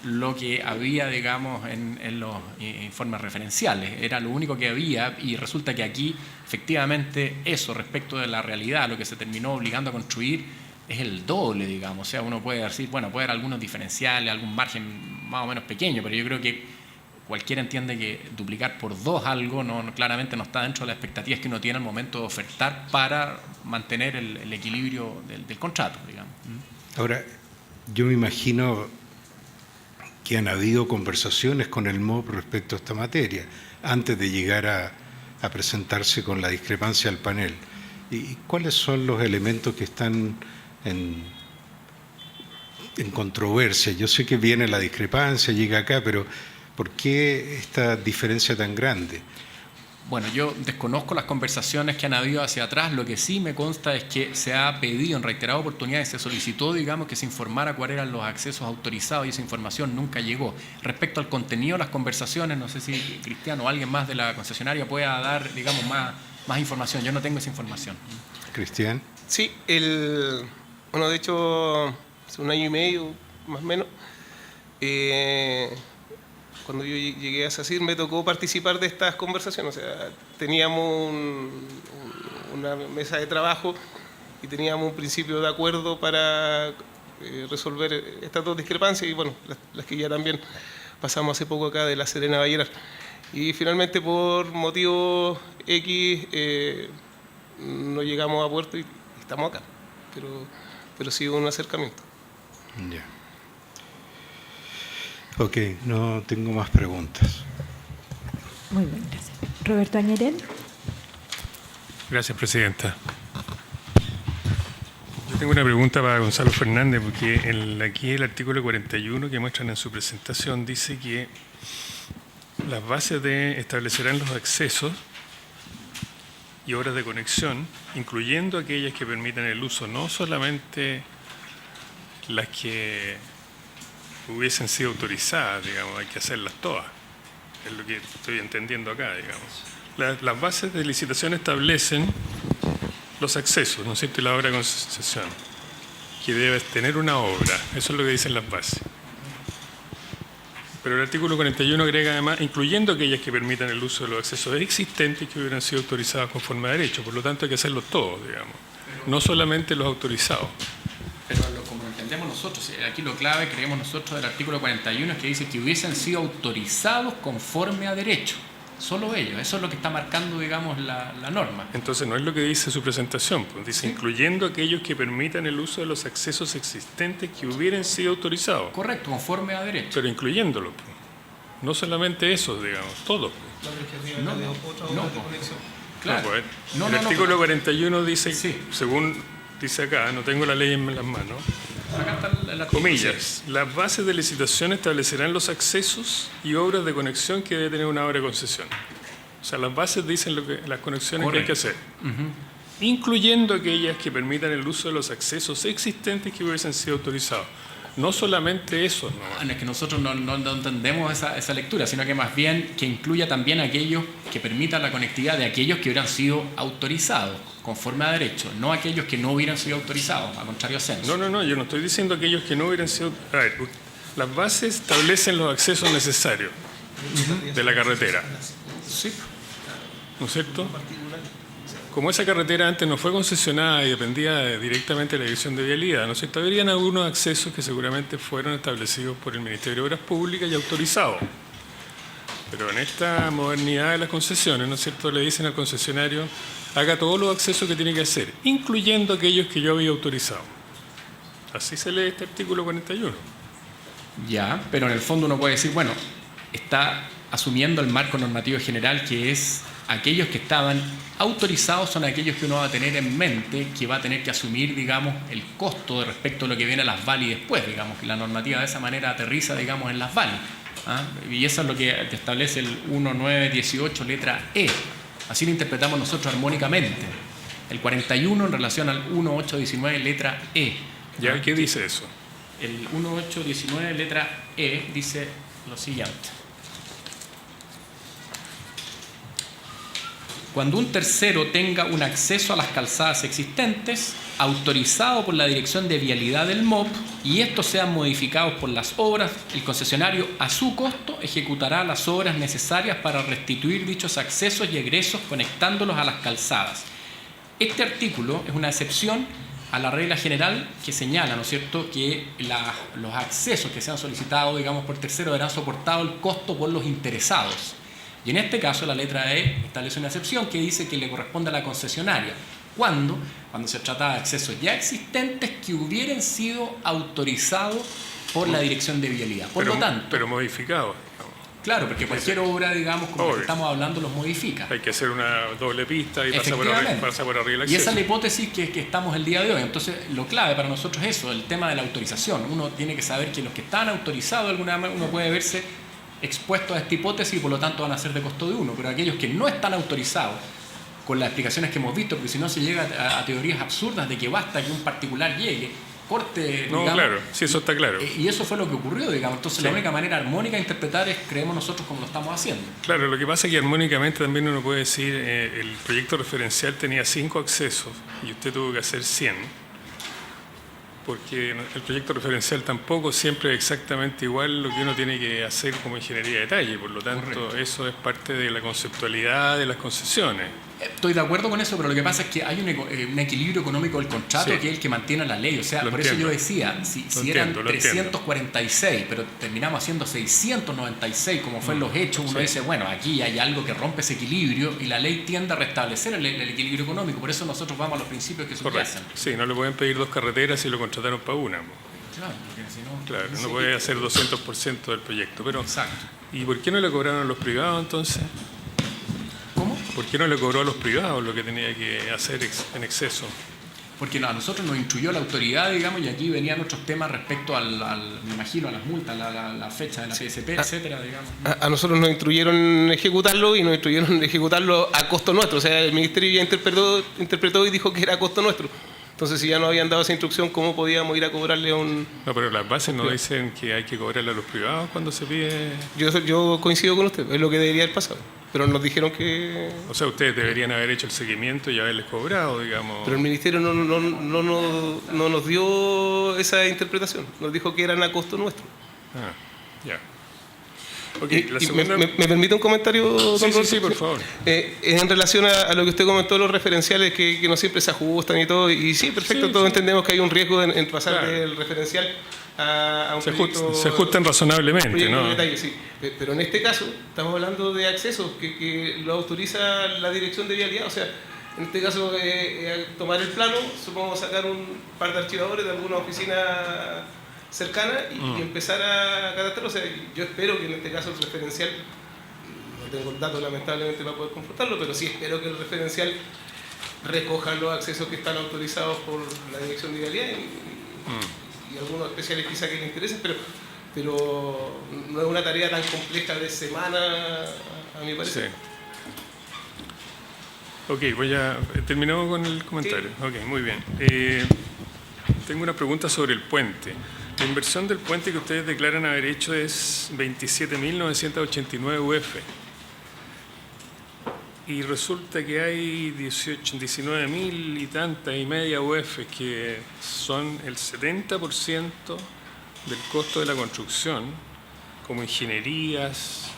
lo que había, digamos, en los informes referenciales. Era lo único que había, y resulta que aquí, efectivamente, eso respecto de la realidad, lo que se terminó obligando a construir, es el doble, digamos. O sea, uno puede decir, bueno, puede haber algunos diferenciales, algún margen más o menos pequeño, pero yo creo que cualquiera entiende que duplicar por 2 algo claramente no está dentro de las expectativas que uno tiene al momento de ofertar para mantener el equilibrio del contrato, digamos. Ahora, yo me imagino que han habido conversaciones con el MOP respecto a esta materia, antes de llegar a presentarse con la discrepancia al panel. ¿Y cuáles son los elementos que están en controversia? Yo sé que viene la discrepancia, llega acá, pero ¿por qué esta diferencia tan grande? Bueno, yo desconozco las conversaciones que han habido hacia atrás. Lo que sí me consta es que se ha pedido en reiteradas oportunidades, se solicitó, digamos, que se informara cuáles eran los accesos autorizados, y esa información nunca llegó. Respecto al contenido de las conversaciones, no sé si Cristiano o alguien más de la concesionaria pueda dar, digamos, más información. Yo no tengo esa información. Cristian. Sí, bueno, de hecho, hace 1 año y medio, más o menos, cuando yo llegué a SACIR me tocó participar de estas conversaciones. O sea, teníamos una mesa de trabajo y teníamos un principio de acuerdo para resolver estas 2 discrepancias, y bueno, las que ya también pasamos hace poco acá de La Serena a Vallenar. Y finalmente, por motivos X, no llegamos a puerto y estamos acá, pero sí hubo un acercamiento. Ya. Ok, no tengo más preguntas. Muy bien, gracias. Roberto Añerén. Gracias, presidenta. Yo tengo una pregunta para Gonzalo Fernández, porque aquí el artículo 41 que muestran en su presentación dice que las bases establecerán los accesos y horas de conexión, incluyendo aquellas que permitan el uso, no solamente las que hubiesen sido autorizadas, digamos, hay que hacerlas todas. Es lo que estoy entendiendo acá, digamos. Las bases de licitación establecen los accesos, ¿no es cierto?, y la obra de concesión, que debe tener una obra. Eso es lo que dicen las bases. Pero el artículo 41 agrega además, incluyendo aquellas que permitan el uso de los accesos existentes que hubieran sido autorizados conforme a derecho. Por lo tanto, hay que hacerlos todos, digamos, no solamente los autorizados. Pero como lo entendemos nosotros, aquí lo clave, creemos nosotros, del artículo 41 es que dice que hubiesen sido autorizados conforme a derecho. Solo ellos. Eso es lo que está marcando, digamos, la norma. Entonces no es lo que dice su presentación, pues dice, ¿sí?, incluyendo aquellos que permitan el uso de los accesos existentes que hubieran sido autorizados. Correcto, conforme a derecho. Pero incluyéndolos, pues. No solamente esos, digamos, todos. Pues. No, claro. No, pues, el artículo 41 dice, sí, según dice acá, no tengo la ley en las manos, acá está el artículo, comillas, las bases de licitación establecerán los accesos y obras de conexión que debe tener una obra de concesión. O sea, las bases dicen las conexiones, correcto, que hay que hacer, incluyendo aquellas que permitan el uso de los accesos existentes que hubiesen sido autorizados. No solamente eso, ¿no? No, es que nosotros no entendemos esa lectura, sino que más bien que incluya también aquellos que permitan la conectividad de aquellos que hubieran sido autorizados conforme a derecho, no aquellos que no hubieran sido autorizados, a contrario a censo. No, yo no estoy diciendo aquellos que no hubieran sido... A ver, las bases establecen los accesos necesarios de la carretera. Sí. ¿No es cierto? Como esa carretera antes no fue concesionada y dependía directamente de la Dirección de Vialidad, ¿no es cierto?, habrían algunos accesos que seguramente fueron establecidos por el Ministerio de Obras Públicas y autorizados. Pero en esta modernidad de las concesiones, ¿no es cierto?, le dicen al concesionario, haga todos los accesos que tiene que hacer, incluyendo aquellos que yo había autorizado. Así se lee este artículo 41. Ya, pero en el fondo uno puede decir, bueno, está asumiendo el marco normativo general, que es aquellos que estaban autorizados son aquellos que uno va a tener en mente, que va a tener que asumir, digamos, el costo respecto a lo que viene a las VALI después, digamos, que la normativa de esa manera aterriza, digamos, en las VALI. ¿Ah? Y eso es lo que establece el 1918, letra E. Así lo interpretamos nosotros armónicamente. El 41 en relación al 1819, letra E. ¿Ya? ¿Qué dice eso? El 1819, letra E, dice lo siguiente. cuando un tercero tenga un acceso a las calzadas existentes, autorizado por la Dirección de Vialidad del MOP, y estos sean modificados por las obras, el concesionario a su costo ejecutará las obras necesarias para restituir dichos accesos y egresos conectándolos a las calzadas. Este artículo es una excepción a la regla general que señala, ¿no es cierto?, que los accesos que sean solicitados, digamos, por terceros deberán soportado el costo por los interesados. Y en este caso la letra E establece una excepción que dice que le corresponde a la concesionaria. ¿Cuándo? Cuando se trata de accesos ya existentes que hubieran sido autorizados por la Dirección de Vialidad. Por lo tanto... Pero modificados. Claro, porque cualquier obra, digamos, como que estamos hablando, los modifica. Hay que hacer una doble pista y pasa por arriba el acceso. Y esa es la hipótesis que estamos el día de hoy. Entonces, lo clave para nosotros es eso, el tema de la autorización. Uno tiene que saber que los que están autorizados, de alguna manera, uno puede verse expuestos a esta hipótesis y por lo tanto van a ser de costo de uno. Pero aquellos que no están autorizados, con las explicaciones que hemos visto, porque si no se llega a teorías absurdas de que basta que un particular llegue, corte, no, digamos, claro, sí, eso está claro. Y eso fue lo que ocurrió, digamos. Entonces, la única manera armónica de interpretar es, creemos nosotros, como lo estamos haciendo. Claro, lo que pasa es que armónicamente también uno puede decir, el proyecto referencial tenía 5 accesos y usted tuvo que hacer 100. Porque el proyecto referencial tampoco siempre es exactamente igual lo que uno tiene que hacer como ingeniería de detalle. Por lo tanto, correcto, eso es parte de la conceptualididad de las concesiones. Estoy de acuerdo con eso, pero lo que pasa es que hay un equilibrio económico del contrato, sí, que es el que mantiene la ley. O sea, por eso yo decía, si eran 346, pero terminamos haciendo 696, como fue en los hechos, uno dice, bueno, aquí hay algo que rompe ese equilibrio y la ley tiende a restablecer el equilibrio económico. Por eso nosotros vamos a los principios que subyacen. Sí, no le pueden pedir 2 carreteras si lo contrataron para una. Claro, porque si no... Claro, no puede hacer 200% del proyecto. Pero, exacto. ¿Y por qué no le cobraron a los privados entonces? ¿Cómo? ¿Por qué no le cobró a los privados lo que tenía que hacer en exceso? Porque a nosotros nos instruyó la autoridad, digamos, y aquí venían otros temas respecto me imagino, a las multas, la fecha de la PSP, etcétera, digamos. A nosotros nos instruyeron ejecutarlo y nos instruyeron ejecutarlo a costo nuestro. O sea, el Ministerio ya interpretó y dijo que era a costo nuestro. Entonces, si ya nos habían dado esa instrucción, ¿cómo podíamos ir a cobrarle a un...? No, pero las bases no dicen que hay que cobrarle a los privados cuando se pide... Yo coincido con usted, es lo que debería haber pasado. Pero nos dijeron que... O sea, ustedes deberían haber hecho el seguimiento y haberles cobrado, digamos... Pero el Ministerio no nos dio esa interpretación. Nos dijo que eran a costo nuestro. Ah, ya. Okay, ¿Me permite un comentario, don Roberto? Sí, por favor. En relación a lo que usted comentó, los referenciales que no siempre se ajustan y todo, y sí, perfecto, todos entendemos que hay un riesgo en pasar del referencial a un proyecto... Se ajustan razonablemente, ¿no? Detalle, sí. Pero en este caso, estamos hablando de accesos que lo autoriza la Dirección de Vialidad, o sea, en este caso, tomar el plano, supongo sacar un par de archivadores de alguna oficina cercana y empezar a cadastrar. O sea, yo espero que en este caso el referencial, no tengo el dato lamentablemente para poder confrontarlo, pero sí espero que el referencial recoja los accesos que están autorizados por la Dirección de Vialidad y algunos especiales quizá que les interesen, pero no es una tarea tan compleja de semana, a mi parecer. Sí. Ok, terminamos con el comentario. Sí. Ok, muy bien. Tengo una pregunta sobre el puente. La inversión del puente que ustedes declaran haber hecho es 27.989 UF. Y resulta que hay 19.000 y tantas y media UF que son el 70% del costo de la construcción, como ingenierías,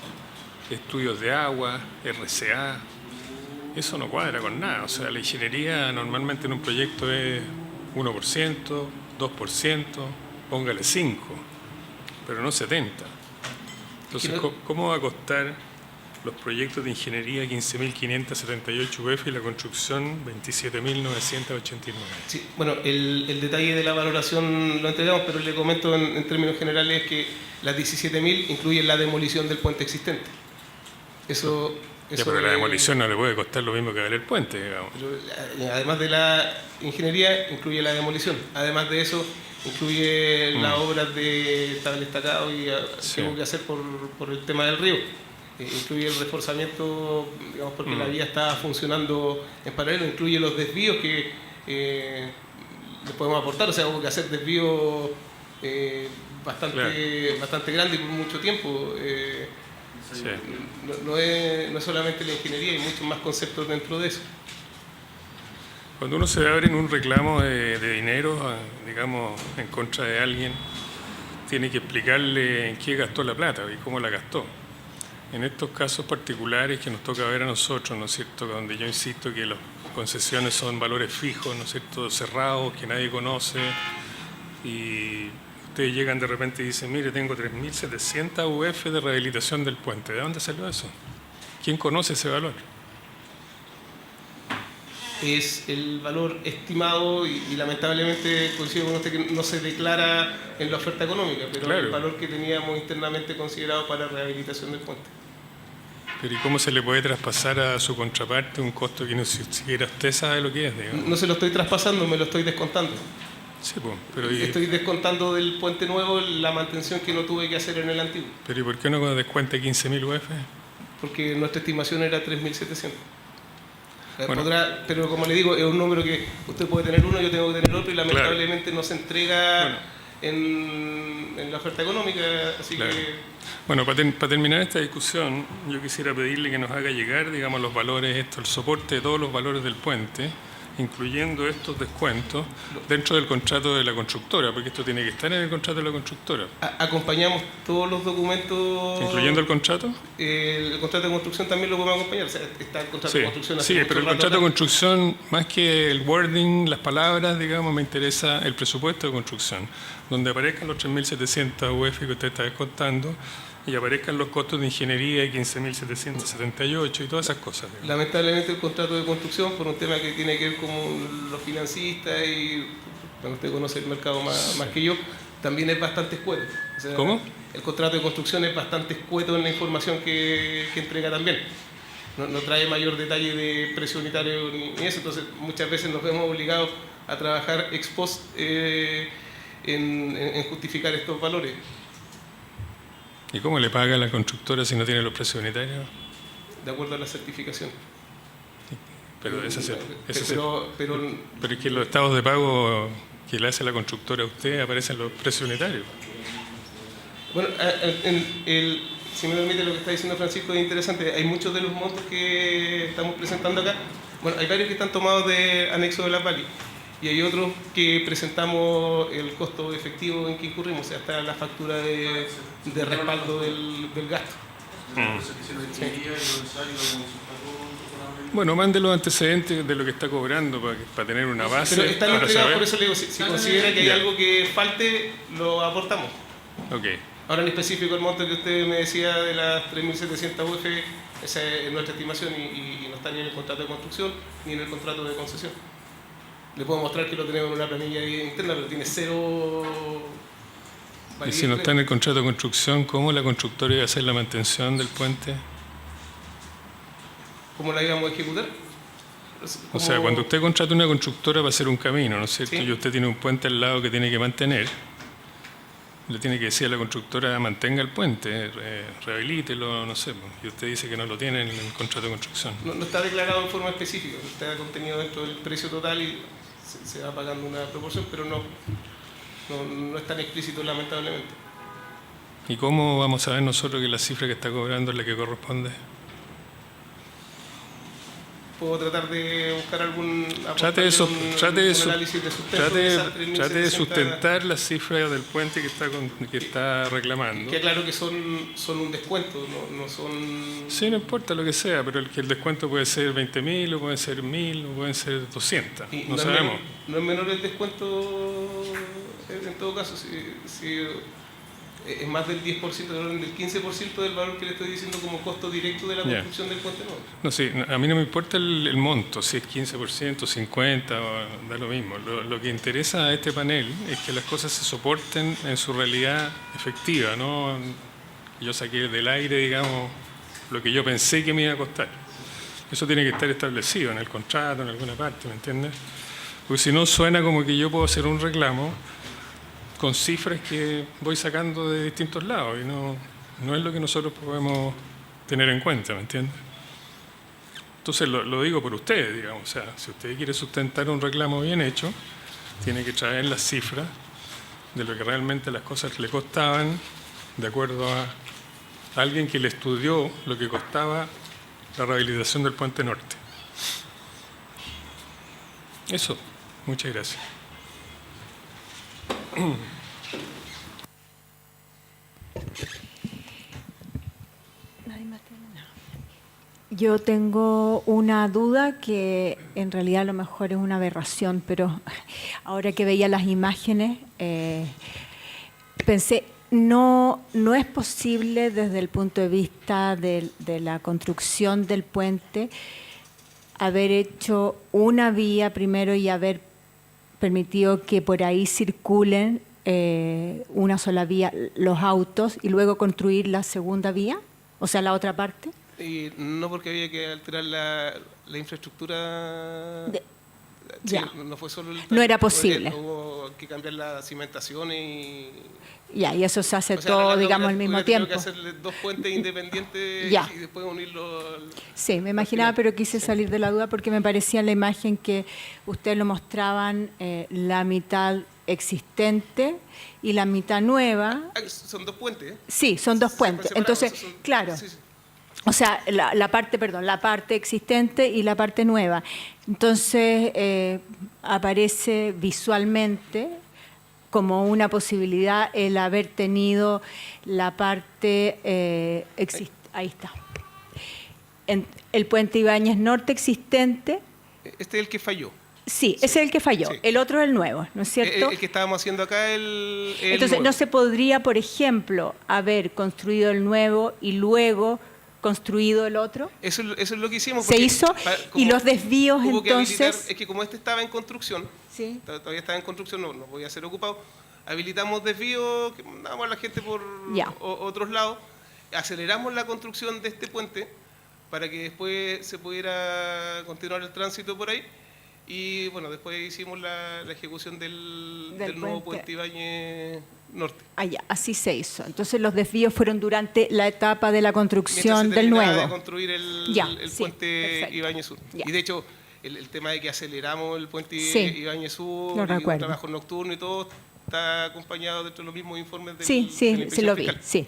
estudios de agua, RCA. Eso no cuadra con nada. O sea, la ingeniería normalmente en un proyecto es 1%, 2%, póngale 5%, pero no 70%. Entonces, ¿cómo va a costar los proyectos de ingeniería 15.578 UF y la construcción 27.989? Sí, bueno, el detalle de la valoración lo entregamos, pero le comento en términos generales que las 17.000 incluyen la demolición del puente existente. Pero la demolición no le puede costar lo mismo que ver el puente, digamos. Además de la ingeniería, incluye la demolición. Además de eso, incluye las obras de tabla estacado y que hubo que hacer por el tema del río. Incluye el reforzamiento, digamos, porque la vía está funcionando en paralelo. Incluye los desvíos que les podemos aportar. O sea, hubo que hacer desvíos bastante grandes y por mucho tiempo. Sí. No es solamente la ingeniería, hay muchos más conceptos dentro de eso. Cuando uno se abre en un reclamo de dinero, digamos, en contra de alguien, tiene que explicarle en qué gastó la plata y cómo la gastó. En estos casos particulares que nos toca ver a nosotros, ¿no es cierto?, donde yo insisto que las concesiones son valores fijos, ¿no es cierto?, cerrados, que nadie conoce, y ustedes llegan de repente y dicen, mire, tengo 3.700 UF de rehabilitación del puente. ¿De dónde salió eso? ¿Quién conoce ese valor? Es el valor estimado y lamentablemente coincido con usted que no se declara en la oferta económica, pero Claro. el valor que teníamos internamente considerado para rehabilitación del puente. Pero ¿y cómo se le puede traspasar a su contraparte un costo que ni siquiera usted sabe lo que es, digamos? No se lo estoy traspasando, me lo estoy descontando. Sí, pues, pero Estoy descontando del puente nuevo la mantención que no tuve que hacer en el antiguo, ¿y por qué no descuenta 15.000 UF? porque nuestra estimación era 3.700. Bueno. Pero como le digo, es un número que usted puede tener uno, yo tengo que tener otro, y lamentablemente no se entrega en la oferta económica, así Claro. que... Bueno, para terminar esta discusión, yo quisiera pedirle que nos haga llegar, digamos, los valores, el soporte de todos los valores del puente, incluyendo estos descuentos, dentro del contrato de la constructora, porque esto tiene que estar en el contrato de la constructora. Acompañamos todos los documentos... ¿Incluyendo el contrato? El contrato de construcción también lo podemos acompañar, o sea, está el contrato de construcción... Sí, pero el contrato de construcción, más que el wording, las palabras, digamos, me interesa el presupuesto de construcción, donde aparezcan los 3.700 UF que usted está descontando y aparezcan los costos de ingeniería de 15.778 y todas esas cosas, digamos. Lamentablemente el contrato de construcción, por un tema que tiene que ver con los financistas y, bueno, usted conoce el mercado más que yo, también es bastante escueto. O sea, ¿Cómo? El contrato de construcción es bastante escueto en la información que entrega también. No trae mayor detalle de precio unitario ni eso, entonces muchas veces nos vemos obligados a trabajar ex post en justificar estos valores. ¿Y cómo le paga la constructora si no tiene los precios unitarios? De acuerdo a la certificación. Pero ese es Pero pero es que los estados de pago que le hace la constructora a usted aparecen los precios unitarios. bueno, si me permite lo que está diciendo Francisco es interesante. Hay muchos de los montos que estamos presentando acá. Bueno, hay varios que están tomados de anexo de la PALI y hay otros que presentamos el costo efectivo en que incurrimos, o sea, hasta la factura de respaldo del gasto. Bueno, mande los antecedentes de lo que está cobrando para tener una base. Pero están para entregados, saber. por eso le digo, si considera que hay Ya. algo que falte, lo aportamos. Ok. Ahora en específico el monto que usted me decía de las 3.700 UF, esa es nuestra estimación y no está ni en el contrato de construcción ni en el contrato de concesión. Le puedo mostrar que lo tenemos en una planilla ahí interna, pero tiene cero... Y si no está en el contrato de construcción, ¿cómo la constructora iba a hacer la mantención del puente? ¿Cómo la íbamos a ejecutar? O sea, cuando usted contrata una constructora para hacer un camino, ¿no es cierto? Sí. Y usted tiene un puente al lado que tiene que mantener, le tiene que decir a la constructora, mantenga el puente, rehabilítelo, no sé. Y usted dice que no lo tiene en el contrato de construcción. No está declarado en forma específica, está contenido dentro del precio total y se va pagando una proporción, pero no es tan explícito lamentablemente. ¿Y cómo vamos a ver nosotros que la cifra que está cobrando es la que corresponde? Puedo tratar de buscar algún Trate de análisis de sustento de esas 3.700. trate de sustentar la cifra del puente que está reclamando. Que claro que son un descuento, no son... Sí, no importa lo que sea, pero el descuento puede ser 20.000, o puede ser 1.000, o pueden ser 200. Y No es sabemos. no es menor el descuento en todo caso, si es más del 10%, del 15% del valor que le estoy diciendo como costo directo de la Ya. construcción del puente nuevo. No, sí, a mí no me importa el monto, si es 15%, 50%, da lo mismo. Lo que interesa a este panel es que las cosas se soporten en su realidad efectiva, ¿no? Yo saqué del aire, digamos, lo que yo pensé que me iba a costar. Eso tiene que estar establecido en el contrato, en alguna parte, ¿me entiendes? Porque si no, suena como que yo puedo hacer un reclamo con cifras que voy sacando de distintos lados y no es lo que nosotros podemos tener en cuenta, ¿me entiendes? Entonces lo digo por ustedes, digamos, o sea, si usted quiere sustentar un reclamo bien hecho, tiene que traer las cifras de lo que realmente las cosas le costaban de acuerdo a alguien que le estudió lo que costaba la rehabilitación del Puente Norte. Eso, muchas gracias. Yo tengo una duda que en realidad a lo mejor es una aberración, pero ahora que veía las imágenes, pensé, no es posible desde el punto de vista de la construcción del puente haber hecho una vía primero y haber permitido que por ahí circulen una sola vía los autos y luego construir la segunda vía, o sea, la otra parte. Y no, porque había que alterar la infraestructura. Sí, ya. no fue solo No era posible. Hubo que cambiar la cimentación y... Ya, y eso se hace O sea, todo, Rolando digamos, al hubiera mismo tenido tiempo. que hacerle 2 puentes independientes Ya. y después unirlos. Sí, me imaginaba, pero quise salir de la duda porque me parecía en la imagen que ustedes lo mostraban la mitad existente y la mitad nueva. Son 2 puentes, ¿eh? Sí, son 2 puentes. Separados, Entonces, son- claro. sí, sí. O sea, la parte existente y la parte nueva. Entonces, aparece visualmente como una posibilidad el haber tenido la parte ahí está. El puente Ibáñez Norte existente, Este es el que falló. sí, ese es el que falló. Sí. El otro es el nuevo, ¿no es cierto? El que estábamos haciendo acá, Entonces, nuevo. ¿no se podría, por ejemplo, haber construido el nuevo y luego construido el otro? Eso es lo que hicimos. Se porque hizo, y los desvíos, hubo que habilitar- entonces... es que como este estaba en construcción, Sí. todavía estaba en construcción, no podía ser ocupado, habilitamos desvíos, que mandábamos a la gente por Ya. otros lados, aceleramos la construcción de este puente para que después se pudiera continuar el tránsito por ahí. Y bueno, después hicimos la ejecución del nuevo puente. puente Ibáñez Norte. Allá, así se hizo. Entonces los desvíos fueron durante la etapa de la Mientras construcción se del terminaba nuevo. de construir el Ya, el sí, puente perfecto. Ibáñez Sur. Ya. Y de hecho, el tema de que aceleramos el puente Sí, Ibáñez Sur, lo y recuerdo. trabajo nocturno y todo, está acompañado dentro de los mismos informes de Sí, la sí, sí inspección lo vi, fiscal. sí.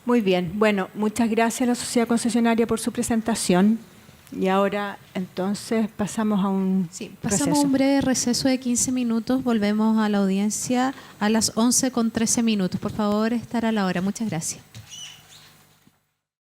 Muy bien, bueno, muchas gracias a la sociedad concesionaria por su presentación. Y ahora entonces pasamos a un Sí, pasamos receso. un breve receso de 15 minutos. Volvemos a la audiencia a las 11:13. Por favor, estar a la hora. Muchas gracias.